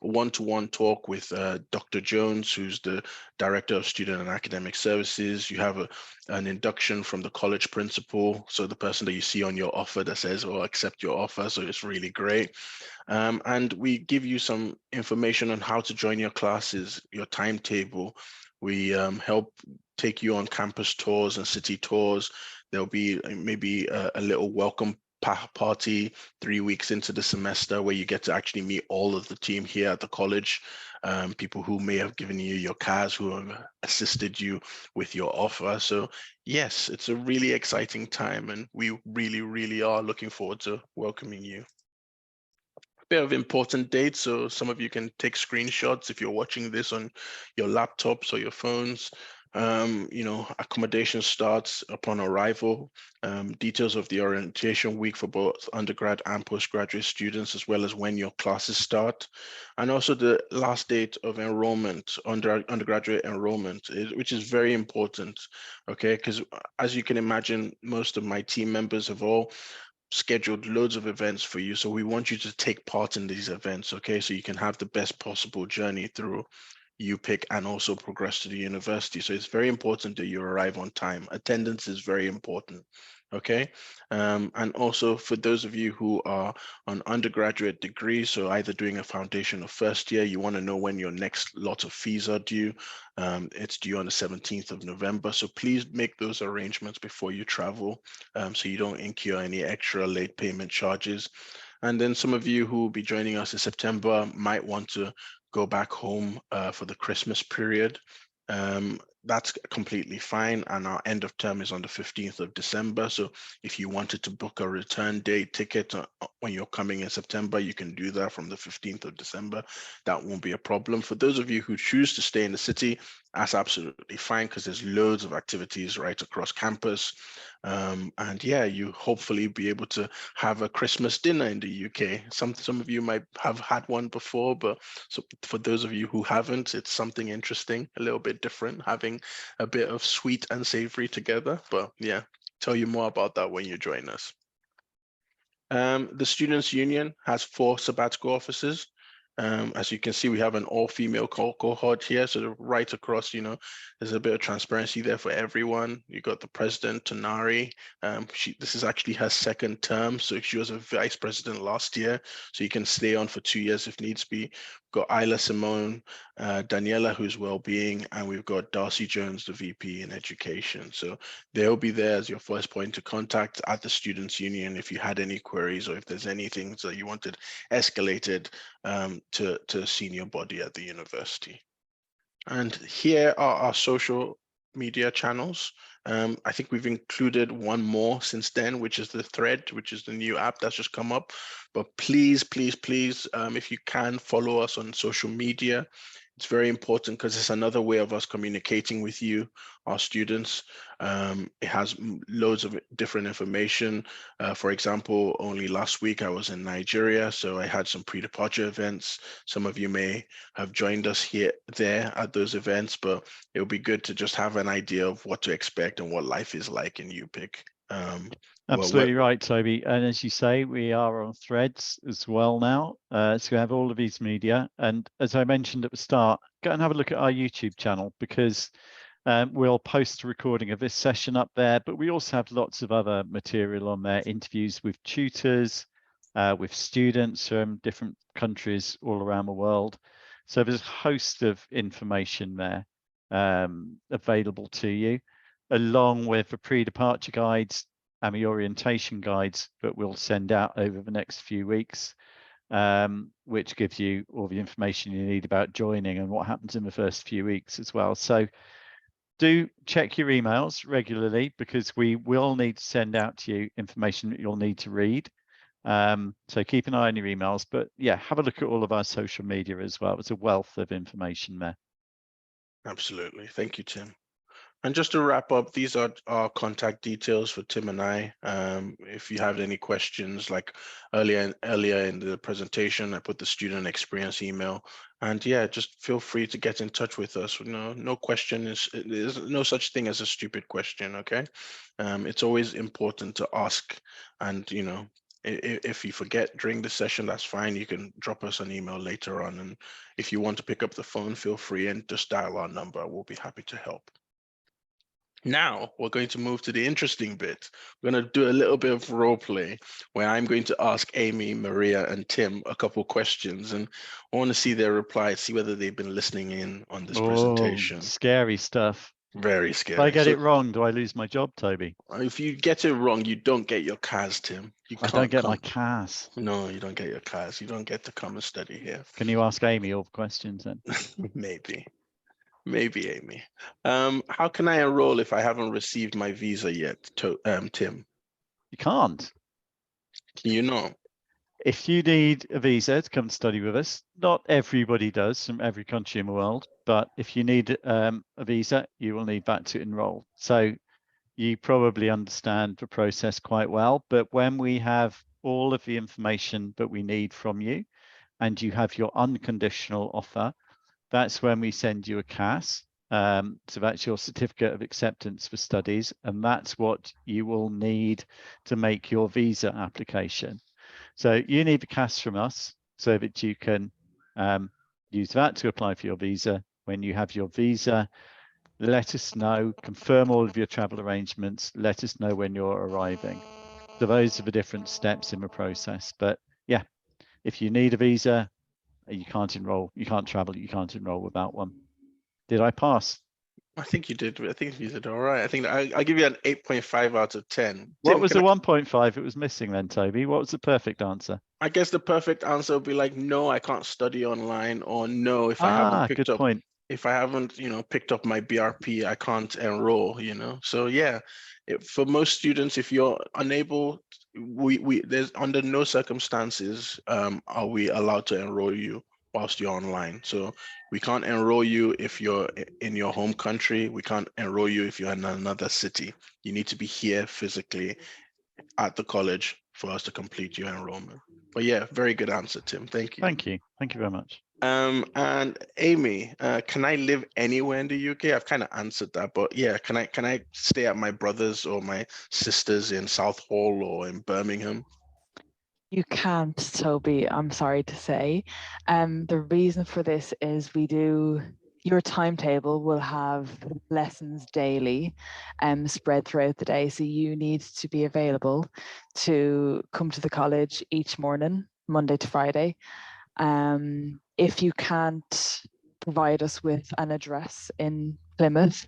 one-to-one talk with Dr. Jones, who's the Director of Student and Academic Services. You have an induction from the college principal, so the person that you see on your offer that says, "Oh, accept your offer." So it's really great. And we give you some information on how to join your classes, your timetable. We help take you on campus tours and city tours. There'll be maybe a little welcome party 3 weeks into the semester where you get to actually meet all of the team here at the college, people who may have given you your cars, who have assisted you with your offer. So yes, it's a really exciting time, and we really, really are looking forward to welcoming you. Bit of important dates, so some of you can take screenshots if you're watching this on your laptops or your phones. Accommodation starts upon arrival. Details of the orientation week for both undergrad and postgraduate students, as well as when your classes start, and also the last date of enrollment, undergraduate enrollment, which is very important. Okay, because as you can imagine, most of my team members have all scheduled loads of events for you. So we want you to take part in these events, okay? So you can have the best possible journey through UPIC and also progress to the university. So it's very important that you arrive on time. Attendance is very important, okay? And also for those of you who are on undergraduate degrees, so either doing a foundation or first year, you want to know when your next lot of fees are due. It's due on the 17th of November. So please make those arrangements before you travel, so you don't incur any extra late payment charges. And then some of you who will be joining us in September might want to go back home for the Christmas period. That's completely fine. And our end of term is on the 15th of December. So if you wanted to book a return day ticket when you're coming in September, you can do that from the 15th of December. That won't be a problem. For those of you who choose to stay in the city, that's absolutely fine, because there's loads of activities right across campus. And yeah, you hopefully be able to have a Christmas dinner in the UK. Some of you might have had one before, but so for those of you who haven't, it's something interesting, a little bit different, having a bit of sweet and savory together. But yeah, tell you more about that when you join us. The Students' Union has 4 sabbatical officers. As you can see, we have an all-female cohort here. So right across, there's a bit of transparency there for everyone. You got the president, Tanari. This is actually her 2nd term. So she was a vice president last year. So you can stay on for 2 years if needs be. got Isla Simone, Daniela, who's well-being, and we've got Darcy Jones, the VP in education. So they'll be there as your first point of contact at the Students' Union if you had any queries or if there's anything that you wanted escalated to a senior body at the university. And here are our social media channels. I think we've included one more since then, which is the Thread, which is the new app that's just come up. But please, please, please, if you can, follow us on social media. It's very important because it's another way of us communicating with you, our students. It has loads of different information. For example, only last week I was in Nigeria, so I had some pre-departure events. Some of you may have joined us there at those events, but it would be good to just have an idea of what to expect and what life is like in UPIC. Absolutely right, Toby. And as you say, we are on Threads as well now. So we have all of these media. And as I mentioned at the start, go and have a look at our YouTube channel, because we'll post a recording of this session up there, but we also have lots of other material on there, interviews with tutors, with students from different countries all around the world. So there's a host of information there available to you, along with the pre-departure guides and the orientation guides that we'll send out over the next few weeks, which gives you all the information you need about joining and what happens in the first few weeks as well. So do check your emails regularly, because we will need to send out to you information that you'll need to read. So keep an eye on your emails, but yeah, have a look at all of our social media as well. It's a wealth of information there. Absolutely. Thank you, Tim. And just to wrap up, these are our contact details for Tim and I. If you have any questions, like earlier in the presentation, I put the student experience email. And yeah, just feel free to get in touch with us. No question there's no such thing as a stupid question, okay? It's always important to ask. And, if you forget during the session, that's fine. You can drop us an email later on. And if you want to pick up the phone, feel free and just dial our number. We'll be happy to help. Now we're going to move to the interesting bit. We're going to do a little bit of role play where I'm going to ask Amy, Maria, and Tim a couple questions, and I want to see their replies, see whether they've been listening in on this presentation. Scary stuff. Very scary. If I get it wrong, do I lose my job, Toby? If you get it wrong, you don't get your CAS, Tim. I don't get my CAS. No, you don't get your CAS. You don't get to come and study here. Can you ask Amy all the questions then? Maybe, Amy. How can I enroll if I haven't received my visa yet, Tim? You can't. Can you not? If you need a visa to come study with us, not everybody does from every country in the world, but if you need a visa, you will need that to enroll. So you probably understand the process quite well, but when we have all of the information that we need from you and you have your unconditional offer, that's when we send you a CAS. So that's your certificate of acceptance for studies, and that's what you will need to make your visa application. So you need the CAS from us so that you can use that to apply for your visa. When you have your visa, let us know, confirm all of your travel arrangements, let us know when you're arriving. So those are the different steps in the process. But yeah, if you need a visa, you can't enroll, you can't travel, you can't enroll without one. Did I pass? I think you did. I think you did all right. I think I'll give you an 8.5 out of 10. What was the 1.5 it was missing then, Toby? What was the perfect answer? I guess the perfect answer would be like, no, I can't study online, or no, if I haven't picked up, if I haven't, picked up my BRP, I can't enroll, So yeah, for most students, if you're unable, there's under no circumstances are we allowed to enroll you whilst you're online. So we can't enroll you if you're in your home country. We can't enroll you if you're in another city. You need to be here physically at the college for us to complete your enrollment. But yeah, very good answer, Tim. Thank you. Thank you. Thank you very much. And Amy, can I live anywhere in the UK? I've kind of answered that, but yeah, can I stay at my brother's or my sister's in Southall or in Birmingham? You can't, Toby, I'm sorry to say. The reason for this is your timetable will have lessons daily spread throughout the day. So you need to be available to come to the college each morning, Monday to Friday, If you can't provide us with an address in Plymouth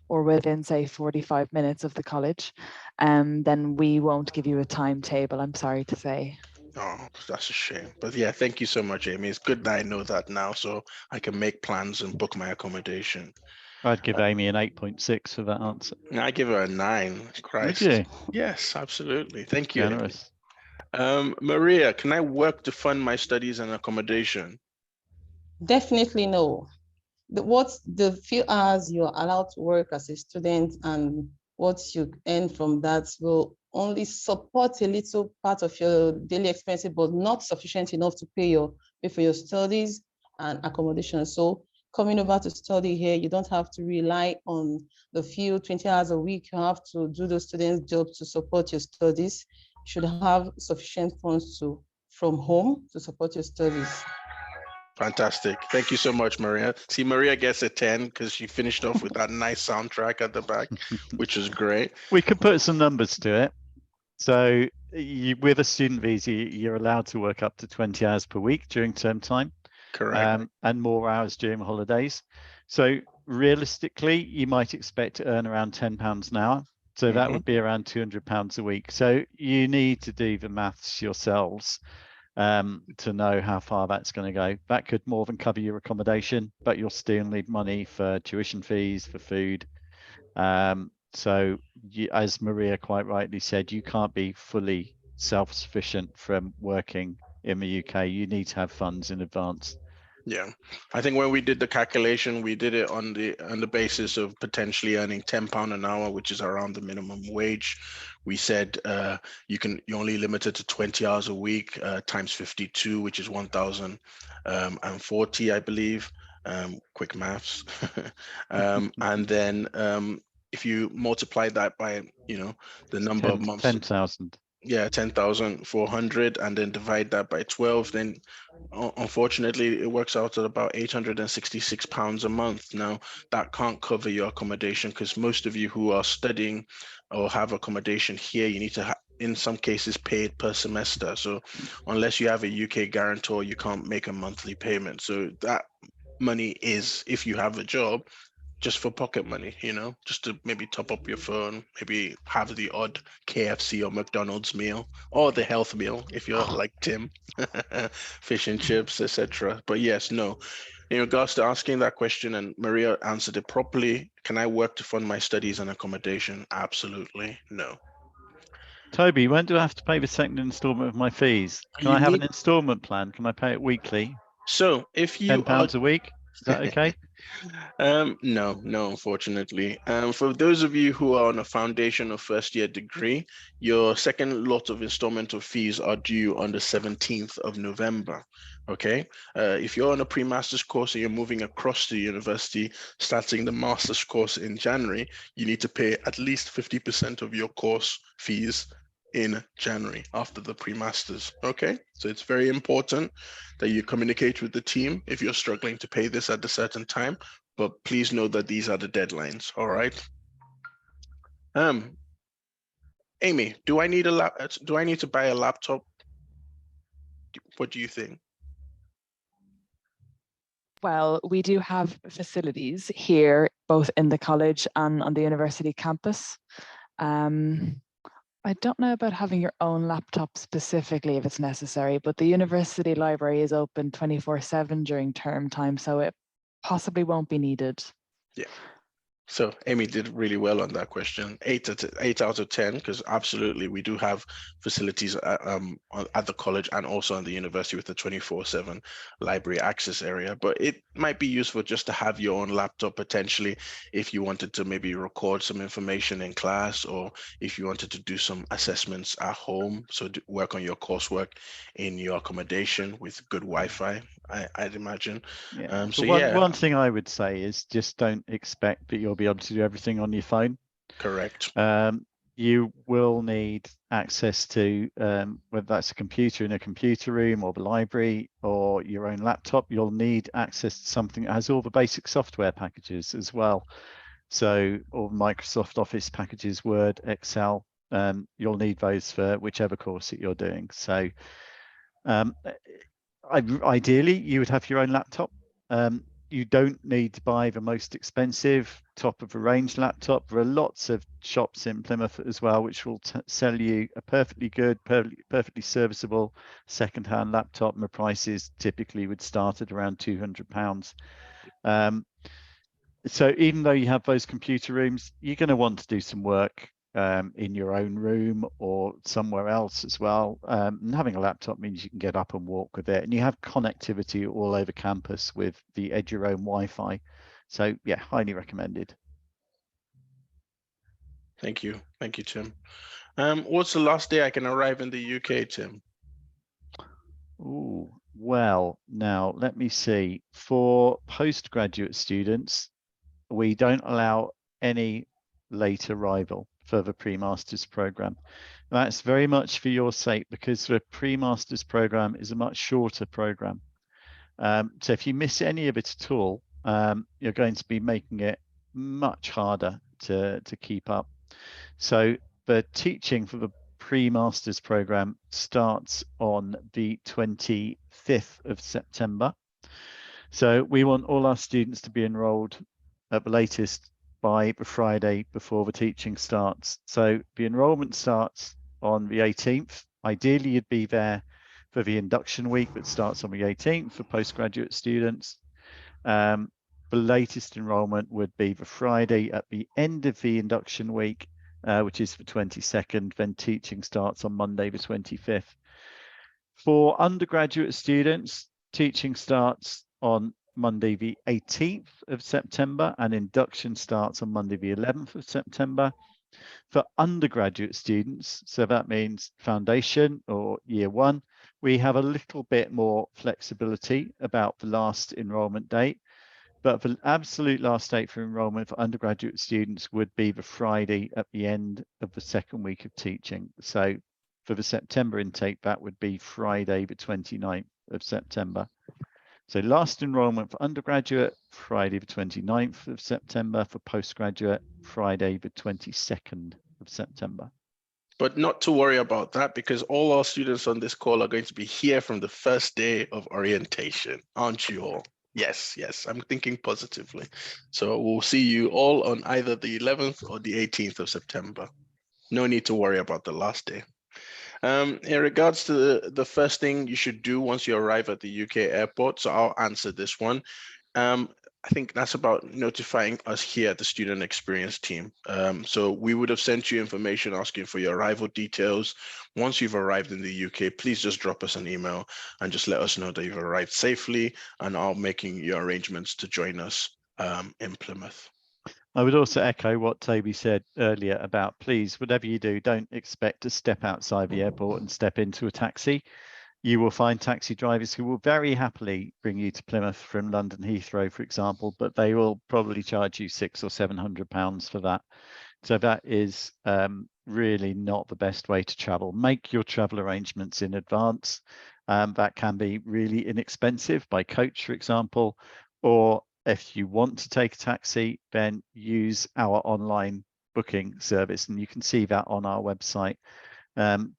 or within, say, 45 minutes of the college, then we won't give you a timetable, I'm sorry to say. Oh, that's a shame. But yeah, thank you so much, Amy. It's good that I know that now, so I can make plans and book my accommodation. I'd give Amy an 8.6 for that answer. I give her a 9. Would Christ. you? Yes, absolutely. Thank you, Amy. Generous. Maria, can I work to fund my studies and accommodation? Definitely no. What the few hours you're allowed to work as a student and what you earn from that will only support a little part of your daily expenses, but not sufficient enough to pay for your studies and accommodation. So coming over to study here, you don't have to rely on the few 20 hours a week. You have to do the student job to support your studies. You should have sufficient funds from home to support your studies. Fantastic. Thank you so much, Maria. See, Maria gets a 10 because she finished off with that nice soundtrack at the back, which is great. We could put some numbers to it. So with a student visa, you're allowed to work up to 20 hours per week during term time. Correct. And more hours during holidays. So realistically, you might expect to earn around £10 an hour. So that would be around £200 a week. So you need to do the maths yourselves to know how far that's going to go. That could more than cover your accommodation, but you'll still need money for tuition fees, for food. So as Maria quite rightly said, you can't be fully self-sufficient from working in the UK. You need to have funds in advance. Yeah, I think when we did the calculation, we did it on the basis of potentially earning £10 an hour, which is around the minimum wage. We said you're only limited to 20 hours a week times 52, which is 1,040, I believe. Quick maths. And then if you multiply that by the number of months, 10,000. Yeah, 10,400, and then divide that by 12, then unfortunately it works out at about £866 a month. Now that can't cover your accommodation because most of you who are studying or have accommodation here, you need to in some cases pay it per semester. So unless you have a UK guarantor, you can't make a monthly payment. So that money is, if you have a job, just for pocket money, just to maybe top up your phone, maybe have the odd KFC or McDonald's meal or the health meal if you're like Tim, fish and chips, etc. But yes, no. In regards to asking that question, and Maria answered it properly, can I work to fund my studies and accommodation? Absolutely no. Toby, when do I have to pay the second installment of my fees? Can I have an installment plan? Can I pay it weekly? So if you £10 a week, is that okay? No, unfortunately. For those of you who are on a foundation or first year degree, your second lot of installment of fees are due on the 17th of November. Okay. If you're on a pre-master's course and you're moving across to university, starting the master's course in January, you need to pay at least 50% of your course fees in January after the pre-masters. Okay, so it's very important that you communicate with the team if you're struggling to pay this at a certain time, but please know that these are the deadlines. All right. Amy, do I need to buy a laptop? What do you think? Well, we do have facilities here, both in the college and on the university campus. I don't know about having your own laptop specifically if it's necessary, but the university library is open 24/7 during term time, so it possibly won't be needed. Yeah. So Amy did really well on that question. 8 out of 10, because absolutely we do have facilities at the college and also in the university with the 24/7 library access area. But it might be useful just to have your own laptop potentially if you wanted to maybe record some information in class, or if you wanted to do some assessments at home. So work on your coursework in your accommodation with good Wi-Fi, I'd imagine. Yeah. So one thing I would say is just don't expect that you'll be able to do everything on your phone. Correct. You will need access to whether that's a computer in a computer room or the library or your own laptop. You'll need access to something that has all the basic software packages as well. So all Microsoft Office packages, Word, Excel, you'll need those for whichever course that you're doing. So Ideally, you would have your own laptop. You don't need to buy the most expensive top of the range laptop. There are lots of shops in Plymouth as well, which will sell you a perfectly good, perfectly serviceable second-hand laptop, and the prices typically would start at around £200. So even though you have those computer rooms, you're going to want to do some work in your own room or somewhere else as well. And having a laptop means you can get up and walk with it, and you have connectivity all over campus with the Eduroam Wi-Fi. So yeah, highly recommended. Thank you, Tim. What's the last day I can arrive in the UK, Tim? Ooh, well, now let me see. For postgraduate students, we don't allow any late arrival for the pre-masters program. That's very much for your sake, because the pre-masters program is a much shorter program. So if you miss any of it at all, you're going to be making it much harder to keep up. So the teaching for the pre-masters program starts on the 25th of September. So we want all our students to be enrolled at the latest by the Friday before the teaching starts. So the enrollment starts on the 18th. Ideally, you'd be there for the induction week that starts on the 18th for postgraduate students. The latest enrollment would be the Friday at the end of the induction week, which is the 22nd. Then teaching starts on Monday, the 25th. For undergraduate students, teaching starts on Monday the 18th of September, and induction starts on Monday the 11th of September. For undergraduate students, so that means foundation or year one, we have a little bit more flexibility about the last enrollment date, but the absolute last date for enrollment for undergraduate students would be the Friday at the end of the second week of teaching. So for the September intake, that would be Friday the 29th of September. So last enrollment for undergraduate, Friday the 29th of September. For postgraduate, Friday the 22nd of September. But not to worry about that, because all our students on this call are going to be here from the first day of orientation, aren't you all? Yes, I'm thinking positively. So we'll see you all on either the 11th or the 18th of September. No need to worry about the last day. In regards to the first thing you should do once you arrive at the UK airport, so I'll answer this one. I think that's about notifying us here at the Student Experience team. So we would have sent you information asking for your arrival details. Once you've arrived in the UK, please just drop us an email and just let us know that you've arrived safely, and I'll making your arrangements to join us in Plymouth. I would also echo what Toby said earlier about, please, whatever you do, don't expect to step outside the airport and step into a taxi. You will find taxi drivers who will very happily bring you to Plymouth from London Heathrow, for example, but they will probably charge you £600 or £700 for that. So that is really not the best way to travel. Make your travel arrangements in advance. That can be really inexpensive by coach, for example, or if you want to take a taxi, then use our online booking service, and you can see that on our website.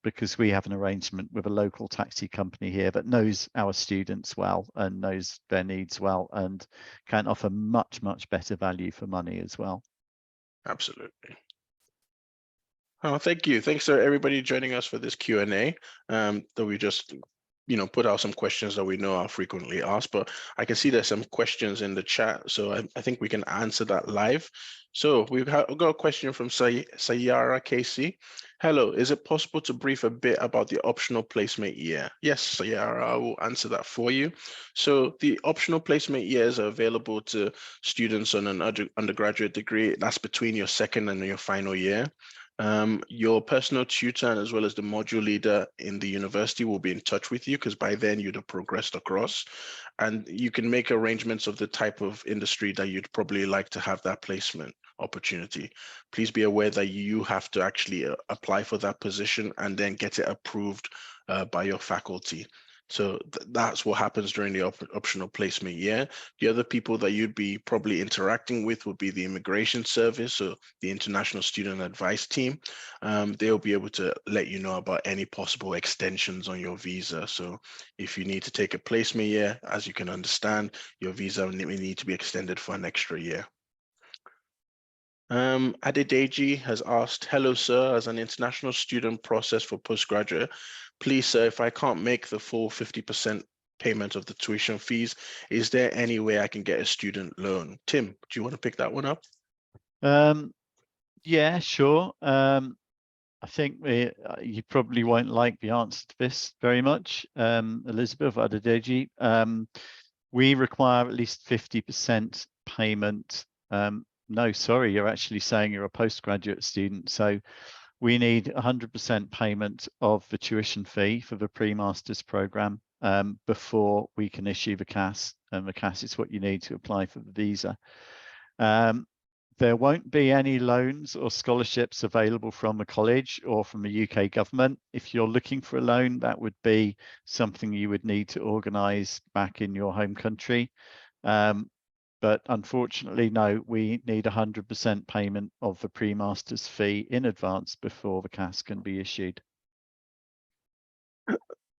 Because we have an arrangement with a local taxi company here that knows our students well and knows their needs well, and can offer much better value for money as well. Absolutely. Oh, thank you. Thanks to everybody joining us for this Q&A that we just put out some questions that we know are frequently asked, but I can see there's some questions in the chat, so I think we can answer that live. So we've got a question from Sayara Casey. Hello, is it possible to brief a bit about the optional placement year? Yes, Sayara, I will answer that for you. So the optional placement years are available to students on an undergraduate degree. That's between your second and your final year. Your personal tutor, as well as the module leader in the university, will be in touch with you, because by then you'd have progressed across, and you can make arrangements of the type of industry that you'd probably like to have that placement opportunity. Please be aware that you have to actually apply for that position and then get it approved by your faculty. So that's what happens during the optional placement year. The other people that you'd be probably interacting with would be the Immigration Service or the International Student Advice Team. They'll be able to let you know about any possible extensions on your visa. So if you need to take a placement year, as you can understand, your visa may need to be extended for an extra year. Adedeji has asked, hello, sir, as an international student process for postgraduate, please, sir, if I can't make the full 50% payment of the tuition fees, is there any way I can get a student loan? Tim, do you want to pick that one up? Yeah, sure. I think you probably won't like the answer to this very much, Elizabeth Adedeji. We require at least 50% payment. No, sorry, you're actually saying you're a postgraduate student. So we need 100% payment of the tuition fee for the pre-masters program before we can issue the CAS. And the CAS is what you need to apply for the visa. There won't be any loans or scholarships available from the college or from the UK government. If you're looking for a loan, that would be something you would need to organise back in your home country. But unfortunately, no, we need 100% payment of the pre-masters fee in advance before the CAS can be issued.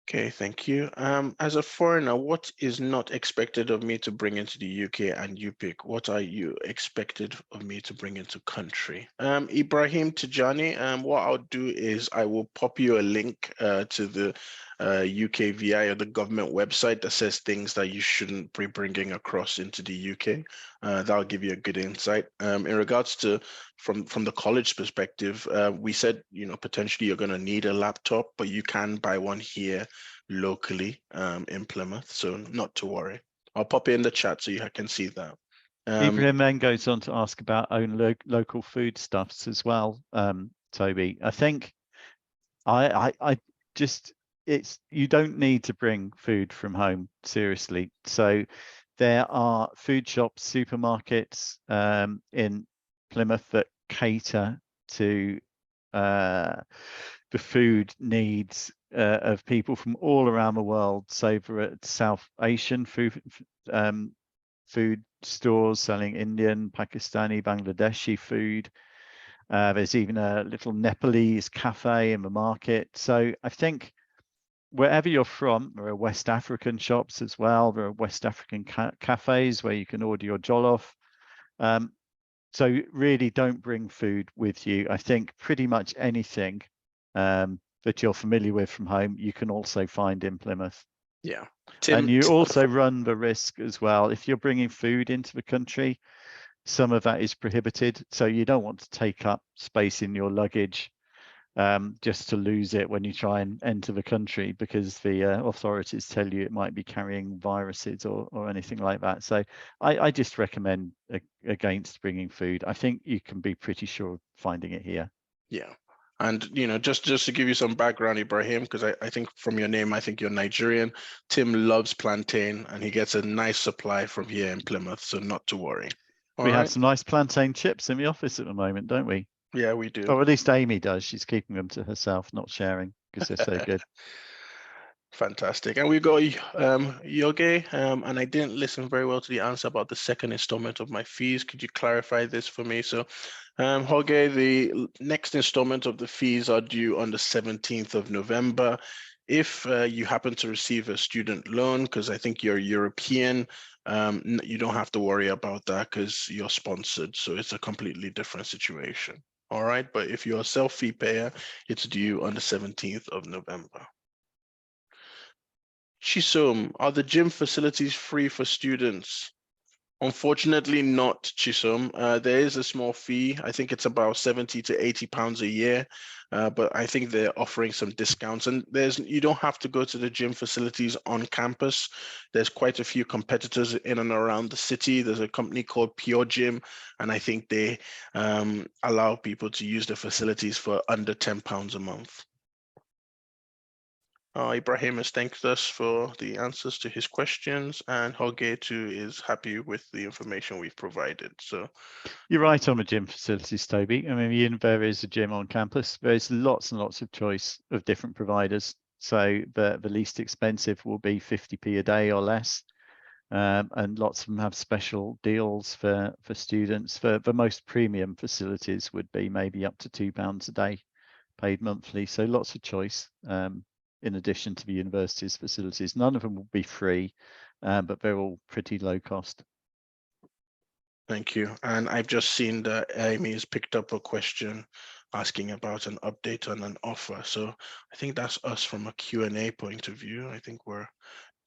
Okay, thank you. As a foreigner, what is not expected of me to bring into the UK, and you pick, what are you expected of me to bring into country? Ibrahim Tijani, what I'll do is I will pop you a link to the UKVI or the government website that says things that you shouldn't be bringing across into the UK. That'll give you a good insight. In regards to from the college perspective, we said, you know, potentially you're going to need a laptop, but you can buy one here locally in Plymouth, so not to worry. I'll pop it in the chat so you can see that. Ibrahim then goes on to ask about own local foodstuffs as well, Toby. I think I just, you don't need to bring food from home, seriously. So there are food shops, supermarkets in Plymouth that cater to the food needs of people from all around the world. So for South Asian food stores selling Indian, Pakistani, Bangladeshi food. There's even a little Nepalese cafe in the market. So I think wherever you're from, there are West African shops as well. There are West African cafes where you can order your jollof. So really don't bring food with you. I think pretty much anything that you're familiar with from home, you can also find in Plymouth. Yeah. And you also run the risk as well. If you're bringing food into the country, some of that is prohibited. So you don't want to take up space in your luggage just to lose it when you try and enter the country, because the authorities tell you it might be carrying viruses or anything like that. So I just recommend against bringing food. I think you can be pretty sure of finding it here. Yeah. And, you know, just to give you some background, Ibrahim, because I think from your name, I think you're Nigerian. Tim loves plantain and he gets a nice supply from here in Plymouth, so not to worry. We have some nice plantain chips in the office at the moment, don't we? Yeah, we do. Or at least Amy does. She's keeping them to herself, not sharing, because they're so good. Fantastic. And we got Yoge, and I didn't listen very well to the answer about the second installment of my fees. Could you clarify this for me? So, Jorge, the next installment of the fees are due on the 17th of November. If you happen to receive a student loan, because I think you're European, you don't have to worry about that because you're sponsored. So it's a completely different situation. All right. But if you're a self-fee payer, it's due on the 17th of November. Chisom, are the gym facilities free for students? Unfortunately not, Chisom. There is a small fee. I think it's about 70 to 80 pounds a year, but I think they're offering some discounts. And you don't have to go to the gym facilities on campus. There's quite a few competitors in and around the city. There's a company called Pure Gym, and I think they allow people to use the facilities for under £10 a month. Ibrahim has thanked us for the answers to his questions, and Jorge too is happy with the information we've provided. So you're right on the gym facilities, Toby. I mean, there is a gym on campus. There's lots and lots of choice of different providers. So the least expensive will be 50p a day or less. And lots of them have special deals for students. For the most premium facilities would be maybe up to £2 a day paid monthly. So lots of choice in addition to the university's facilities. None of them will be free, but they're all pretty low cost. Thank you. And I've just seen that Amy has picked up a question asking about an update on an offer. So I think that's us from a Q&A point of view. I think we're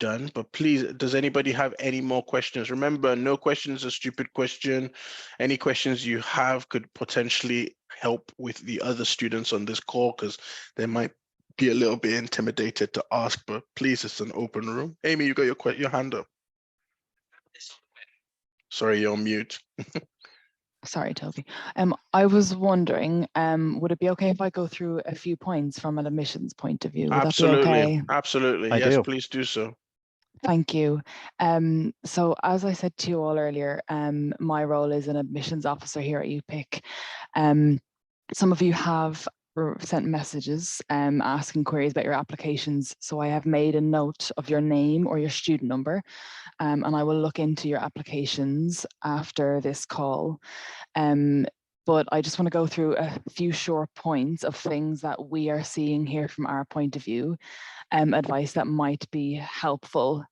done, but please, does anybody have any more questions? Remember, no question is a stupid question. Any questions you have could potentially help with the other students on this call, because they might be a little bit intimidated to ask, but please, it's an open room. Amy, you got your hand up. Sorry, you're on mute. Sorry, Toby. I was wondering, would it be okay if I go through a few points from an admissions point of view? Would Absolutely, that be okay? absolutely. Ideal. Yes, please do so. Thank you. So as I said to you all earlier, my role is an admissions officer here at UPIC. Some of you have sent messages asking queries about your applications. So I have made a note of your name or your student number, and I will look into your applications after this call. But I just want to go through a few short points of things that we are seeing here from our point of view, advice that might be helpful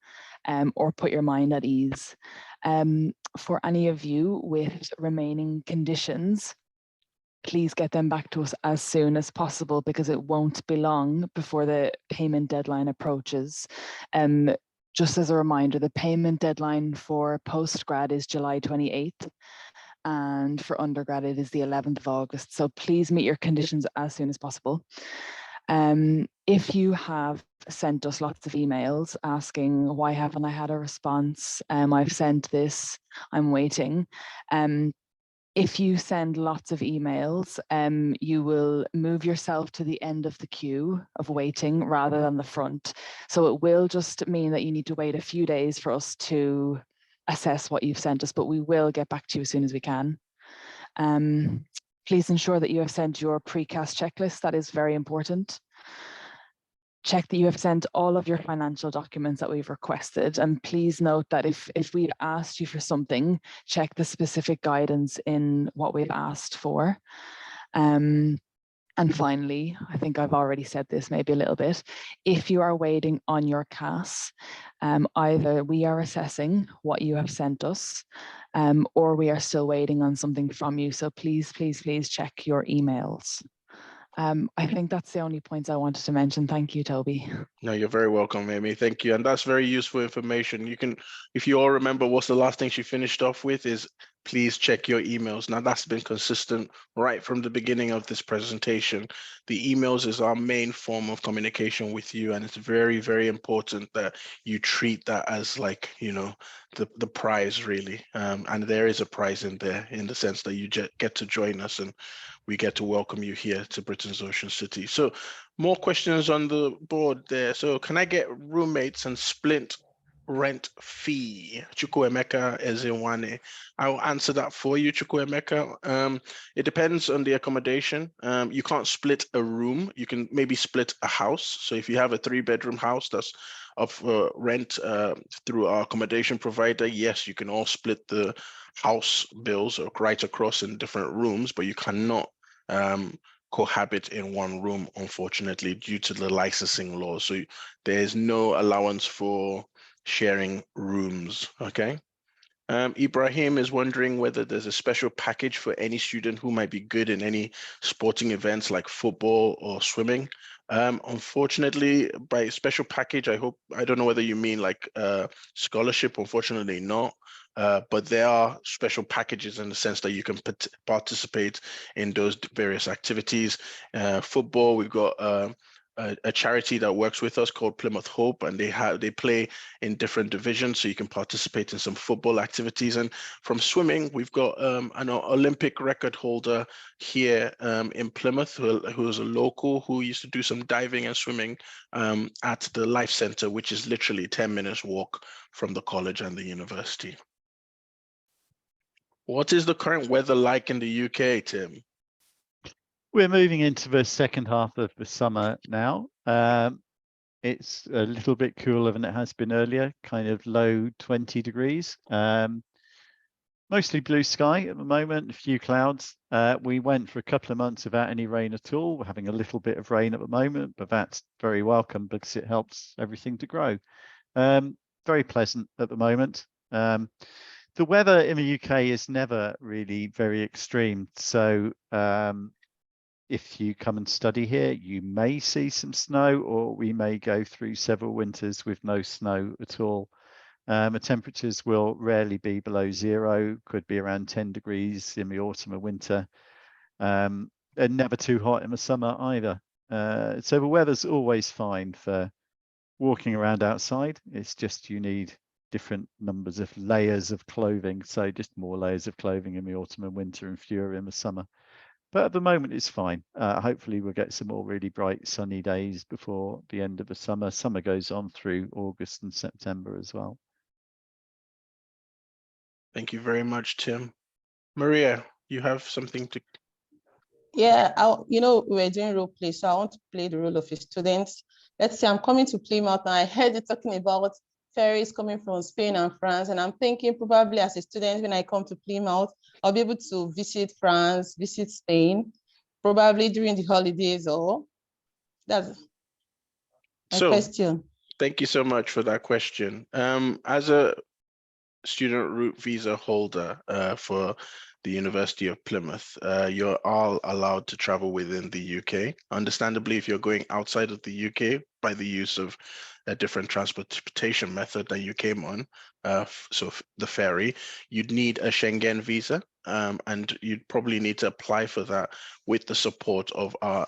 or put your mind at ease. For any of you with remaining conditions, please get them back to us as soon as possible, because it won't be long before the payment deadline approaches. Just as a reminder, the payment deadline for postgrad is July 28th. And for undergrad, it is the 11th of August. So please meet your conditions as soon as possible. If you have sent us lots of emails asking, why haven't I had a response? I've sent this, I'm waiting. If you send lots of emails, you will move yourself to the end of the queue of waiting rather than the front. So it will just mean that you need to wait a few days for us to assess what you've sent us, but we will get back to you as soon as we can. Please ensure that you have sent your precast checklist. That is very important. Check that you have sent all of your financial documents that we've requested. And please note that if we've asked you for something, check the specific guidance in what we've asked for. And finally, I think I've already said this maybe a little bit, if you are waiting on your CAS, either we are assessing what you have sent us, or we are still waiting on something from you. So please, please, please check your emails. I think that's the only points I wanted to mention. Thank you, Toby. No, you're very welcome, Amy. Thank you. And that's very useful information. You can, if you all remember, what's the last thing she finished off with is, please check your emails. Now that's been consistent right from the beginning of this presentation. The emails is our main form of communication with you. And it's very, very important that you treat that as like, you know, the prize really. And there is a prize in there in the sense that you get to join us and we get to welcome you here to Britain's Ocean City. So more questions on the board there. So can I get roommates and split rent fee? Chukwuemeka Ezenwane. I will answer that for you, Chukwuemeka. It depends on the accommodation. You can't split a room. You can maybe split a house. So if you have a 3-bedroom house that's up for rent through our accommodation provider, yes, you can all split the house bills or right across in different rooms, but you cannot cohabit in one room, unfortunately, due to the licensing laws. So there's no allowance for sharing rooms, okay? Ibrahim is wondering whether there's a special package for any student who might be good in any sporting events like football or swimming. Unfortunately, by special package, I don't know whether you mean like scholarship, unfortunately not. But there are special packages in the sense that you can participate in those various activities. Football, we've got a charity that works with us called Plymouth Hope, and they play in different divisions, so you can participate in some football activities. And from swimming, we've got an Olympic record holder here in Plymouth, who is a local who used to do some diving and swimming at the Life Center, which is literally 10 minutes walk from the college and the university. What is the current weather like in the UK, Tim? We're moving into the second half of the summer now. It's a little bit cooler than it has been earlier, kind of low 20 degrees. Mostly blue sky at the moment, a few clouds. We went for a couple of months without any rain at all. We're having a little bit of rain at the moment, but that's very welcome because it helps everything to grow. Very pleasant at the moment. The weather in the UK is never really very extreme. So if you come and study here, you may see some snow, or we may go through several winters with no snow at all. The temperatures will rarely be below 0, could be around 10 degrees in the autumn or winter, and never too hot in the summer either. So the weather's always fine for walking around outside. It's just you need different numbers of layers of clothing. So just more layers of clothing in the autumn and winter and fewer in the summer. But at the moment, it's fine. Hopefully we'll get some more really bright sunny days before the end of the summer. Summer goes on through August and September as well. Thank you very much, Tim. Maria, you have something to... Yeah, we're doing role play, so I want to play the role of a student. Let's say I'm coming to Plymouth and I heard you talking about ferries coming from Spain and France, and I'm thinking probably as a student, when I come to Plymouth, I'll be able to visit France, visit Spain, probably during the holidays, or that's my question. Thank you so much for that question. As a student route visa holder for the University of Plymouth, you're all allowed to travel within the UK. Understandably, if you're going outside of the UK by the use of a different transportation method that you came on, so the ferry, you'd need a Schengen visa, and you'd probably need to apply for that with the support of our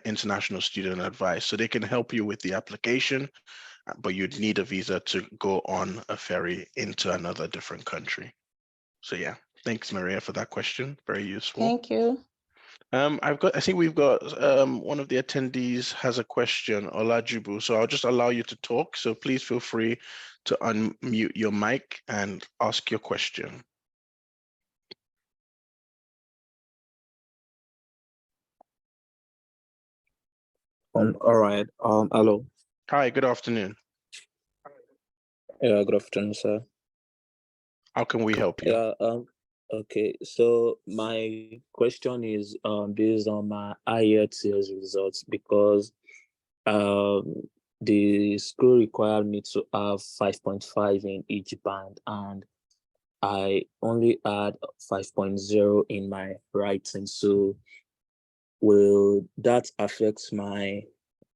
international student advice. So they can help you with the application, but you'd need a visa to go on a ferry into another different country. So yeah, thanks, Maria, for that question. Very useful. Thank you. I think we've got one of the attendees has a question, Olajubu. So I'll just allow you to talk. So please feel free to unmute your mic and ask your question. All right. Hello. Hi, good afternoon. Yeah, good afternoon, sir. How can we help you? Yeah. Okay. So my question is based on my IELTS results, because the school required me to have 5.5 in each band, and I only had 5.0 in my writing. So will that affect my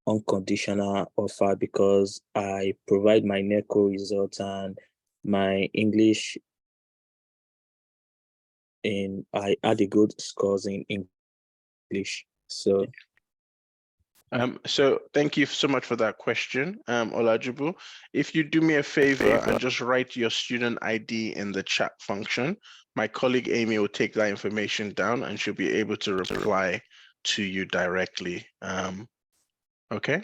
unconditional offer, because I provide my NECO results and my English I had a good scores in English. So thank you so much for that question, Olajubu. If you do me a favor and just write your student ID in the chat function, my colleague Amy will take that information down and she'll be able to reply to you directly. Okay.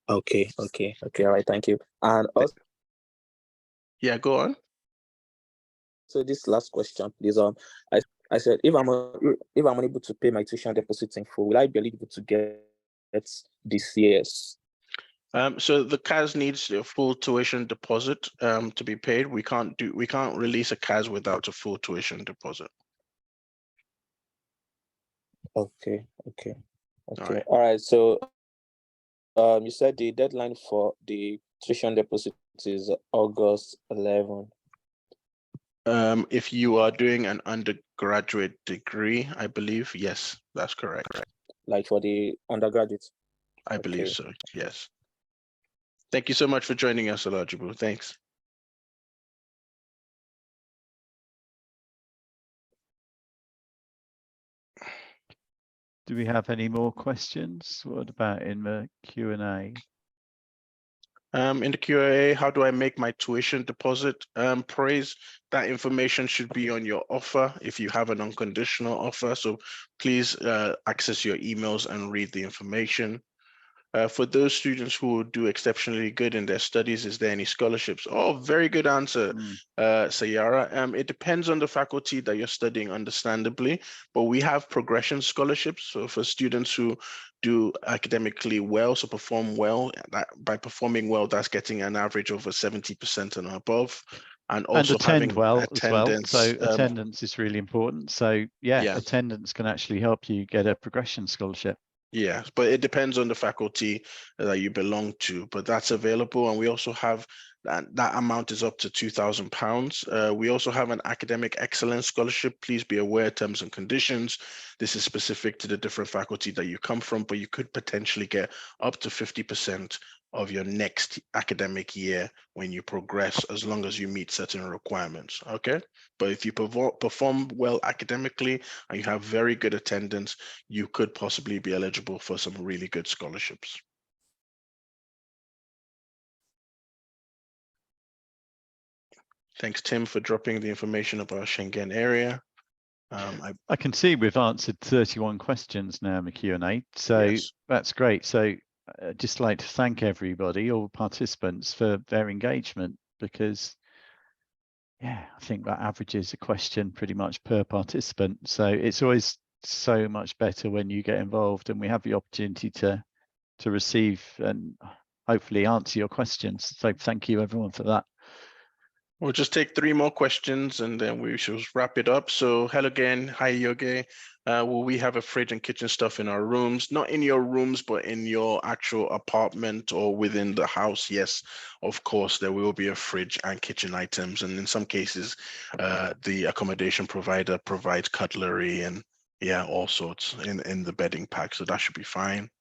Okay. All right. Thank you. And also, yeah, go on. So this last question, please. I said, if I'm unable to pay my tuition deposit in full, will I be eligible to get the CS? So the CAS needs a full tuition deposit to be paid. We can't release a CAS without a full tuition deposit. Okay. All right. So you said the deadline for the tuition deposit is August 11. If you are doing an undergraduate degree, I believe, yes, that's correct. Like for the undergraduate? I believe so, yes. Thank you so much for joining us, Olajubu. Thanks. Do we have any more questions? What about in the Q&A? In the Q&A, how do I make my tuition deposit? Praise, that information should be on your offer if you have an unconditional offer. So please access your emails and read the information. For those students who do exceptionally good in their studies, is there any scholarships? Oh, very good answer, Sayara. It depends on the faculty that you're studying, understandably, but we have progression scholarships. So for students who do academically well, so perform well. By performing well, that's getting an average of 70% and above. And also attend having well attendance. as well. So attendance is really important. So yeah, Yeah. attendance can actually help you get a progression scholarship. Yeah, but it depends on the faculty that you belong to, but that's available. And we also have that amount is up to £2,000. We also have an academic excellence scholarship. Please be aware, terms and conditions. This is specific to the different faculty that you come from, but you could potentially get up to 50% of your next academic year when you progress, as long as you meet certain requirements. Okay, but if you perform well academically and you have very good attendance, you could possibly be eligible for some really good scholarships. Thanks, Tim, for dropping the information about Schengen area. I can see we've answered 31 questions now in the Q&A, so Yes. that's great. So I'd just like to thank everybody, all participants, for their engagement, because yeah, I think that averages a question pretty much per participant. So it's always so much better when you get involved and we have the opportunity to receive and hopefully answer your questions. So thank you everyone for that. We'll just take 3 more questions and then we shall wrap it up. So hello again, hi Yoge. Will we have a fridge and kitchen stuff in our rooms? Not in your rooms, but in your actual apartment or within the house? Yes, of course, there will be a fridge and kitchen items. And in some cases, the accommodation provider provides cutlery and yeah, all sorts in the bedding pack. So that should be fine.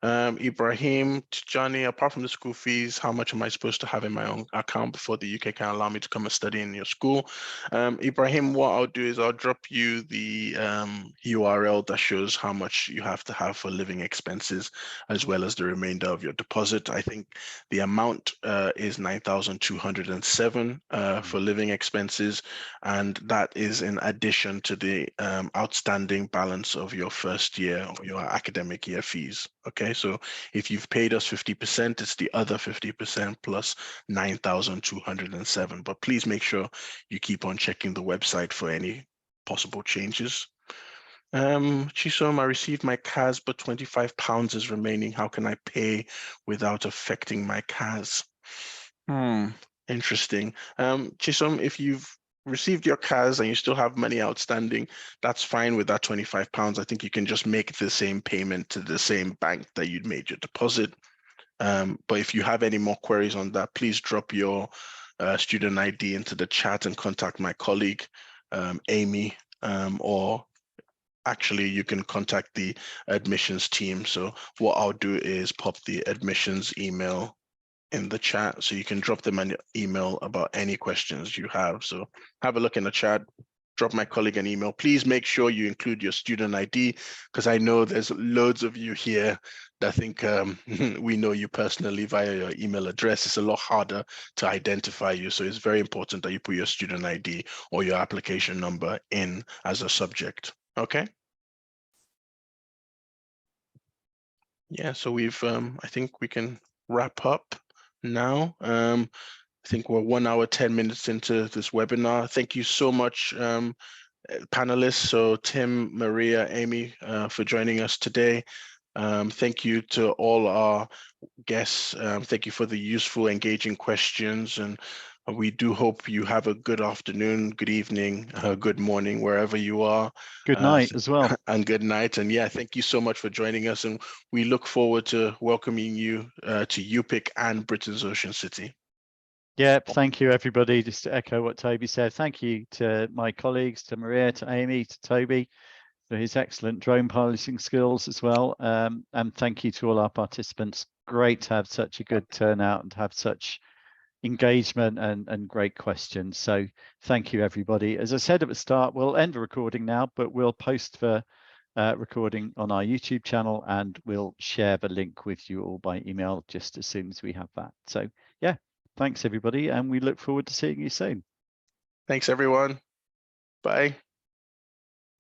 Ibrahim, Johnny, apart from the school fees, how much am I supposed to have in my own account before the UK can allow me to come and study in your school? Ibrahim, what I'll do is I'll drop you the URL that shows how much you have to have for living expenses, as well as the remainder of your deposit. I think the amount is 9,207 for living expenses, and that is in addition to the outstanding balance of your first year or your academic year fees. Okay, so if you've paid us 50%, it's the other 50% plus 9,207. But please make sure you keep on checking the website for any possible changes. Chisom, I received my CAS, but £25 is remaining. How can I pay without affecting my CAS? Interesting. Chisom, if you've received your CAS and you still have money outstanding, that's fine with that £25. I think you can just make the same payment to the same bank that you'd made your deposit. But if you have any more queries on that, please drop your student ID into the chat and contact my colleague, Amy, or actually you can contact the admissions team. So what I'll do is pop the admissions email in the chat, so you can drop them an email about any questions you have. So have a look in the chat, drop my colleague an email. Please make sure you include your student ID, because I know there's loads of you here that think we know you personally via your email address. It's a lot harder to identify you. So it's very important that you put your student ID or your application number in as a subject. Okay. Yeah, so we've, I think we can wrap up now. I think we're 1 hour, 10 minutes into this webinar. Thank you so much, panelists. So Tim, Maria, Amy, for joining us today. Thank you to all our guests. Thank you for the useful, engaging questions. And we do hope you have a good afternoon, good evening, good morning, wherever you are. Good night as well. And good night. And yeah, thank you so much for joining us. And we look forward to welcoming you to UPIC and Britain's Ocean City. Yeah, thank you, everybody. Just to echo what Toby said, thank you to my colleagues, to Maria, to Amy, to Toby, for his excellent drone piloting skills as well. And thank you to all our participants. Great to have such a good turnout and to have such engagement and great questions. So thank you, everybody. As I said at the start, we'll end the recording now, but we'll post the recording on our YouTube channel and we'll share the link with you all by email just as soon as we have that. So yeah, thanks everybody, and we look forward to seeing you soon. Thanks everyone. Bye.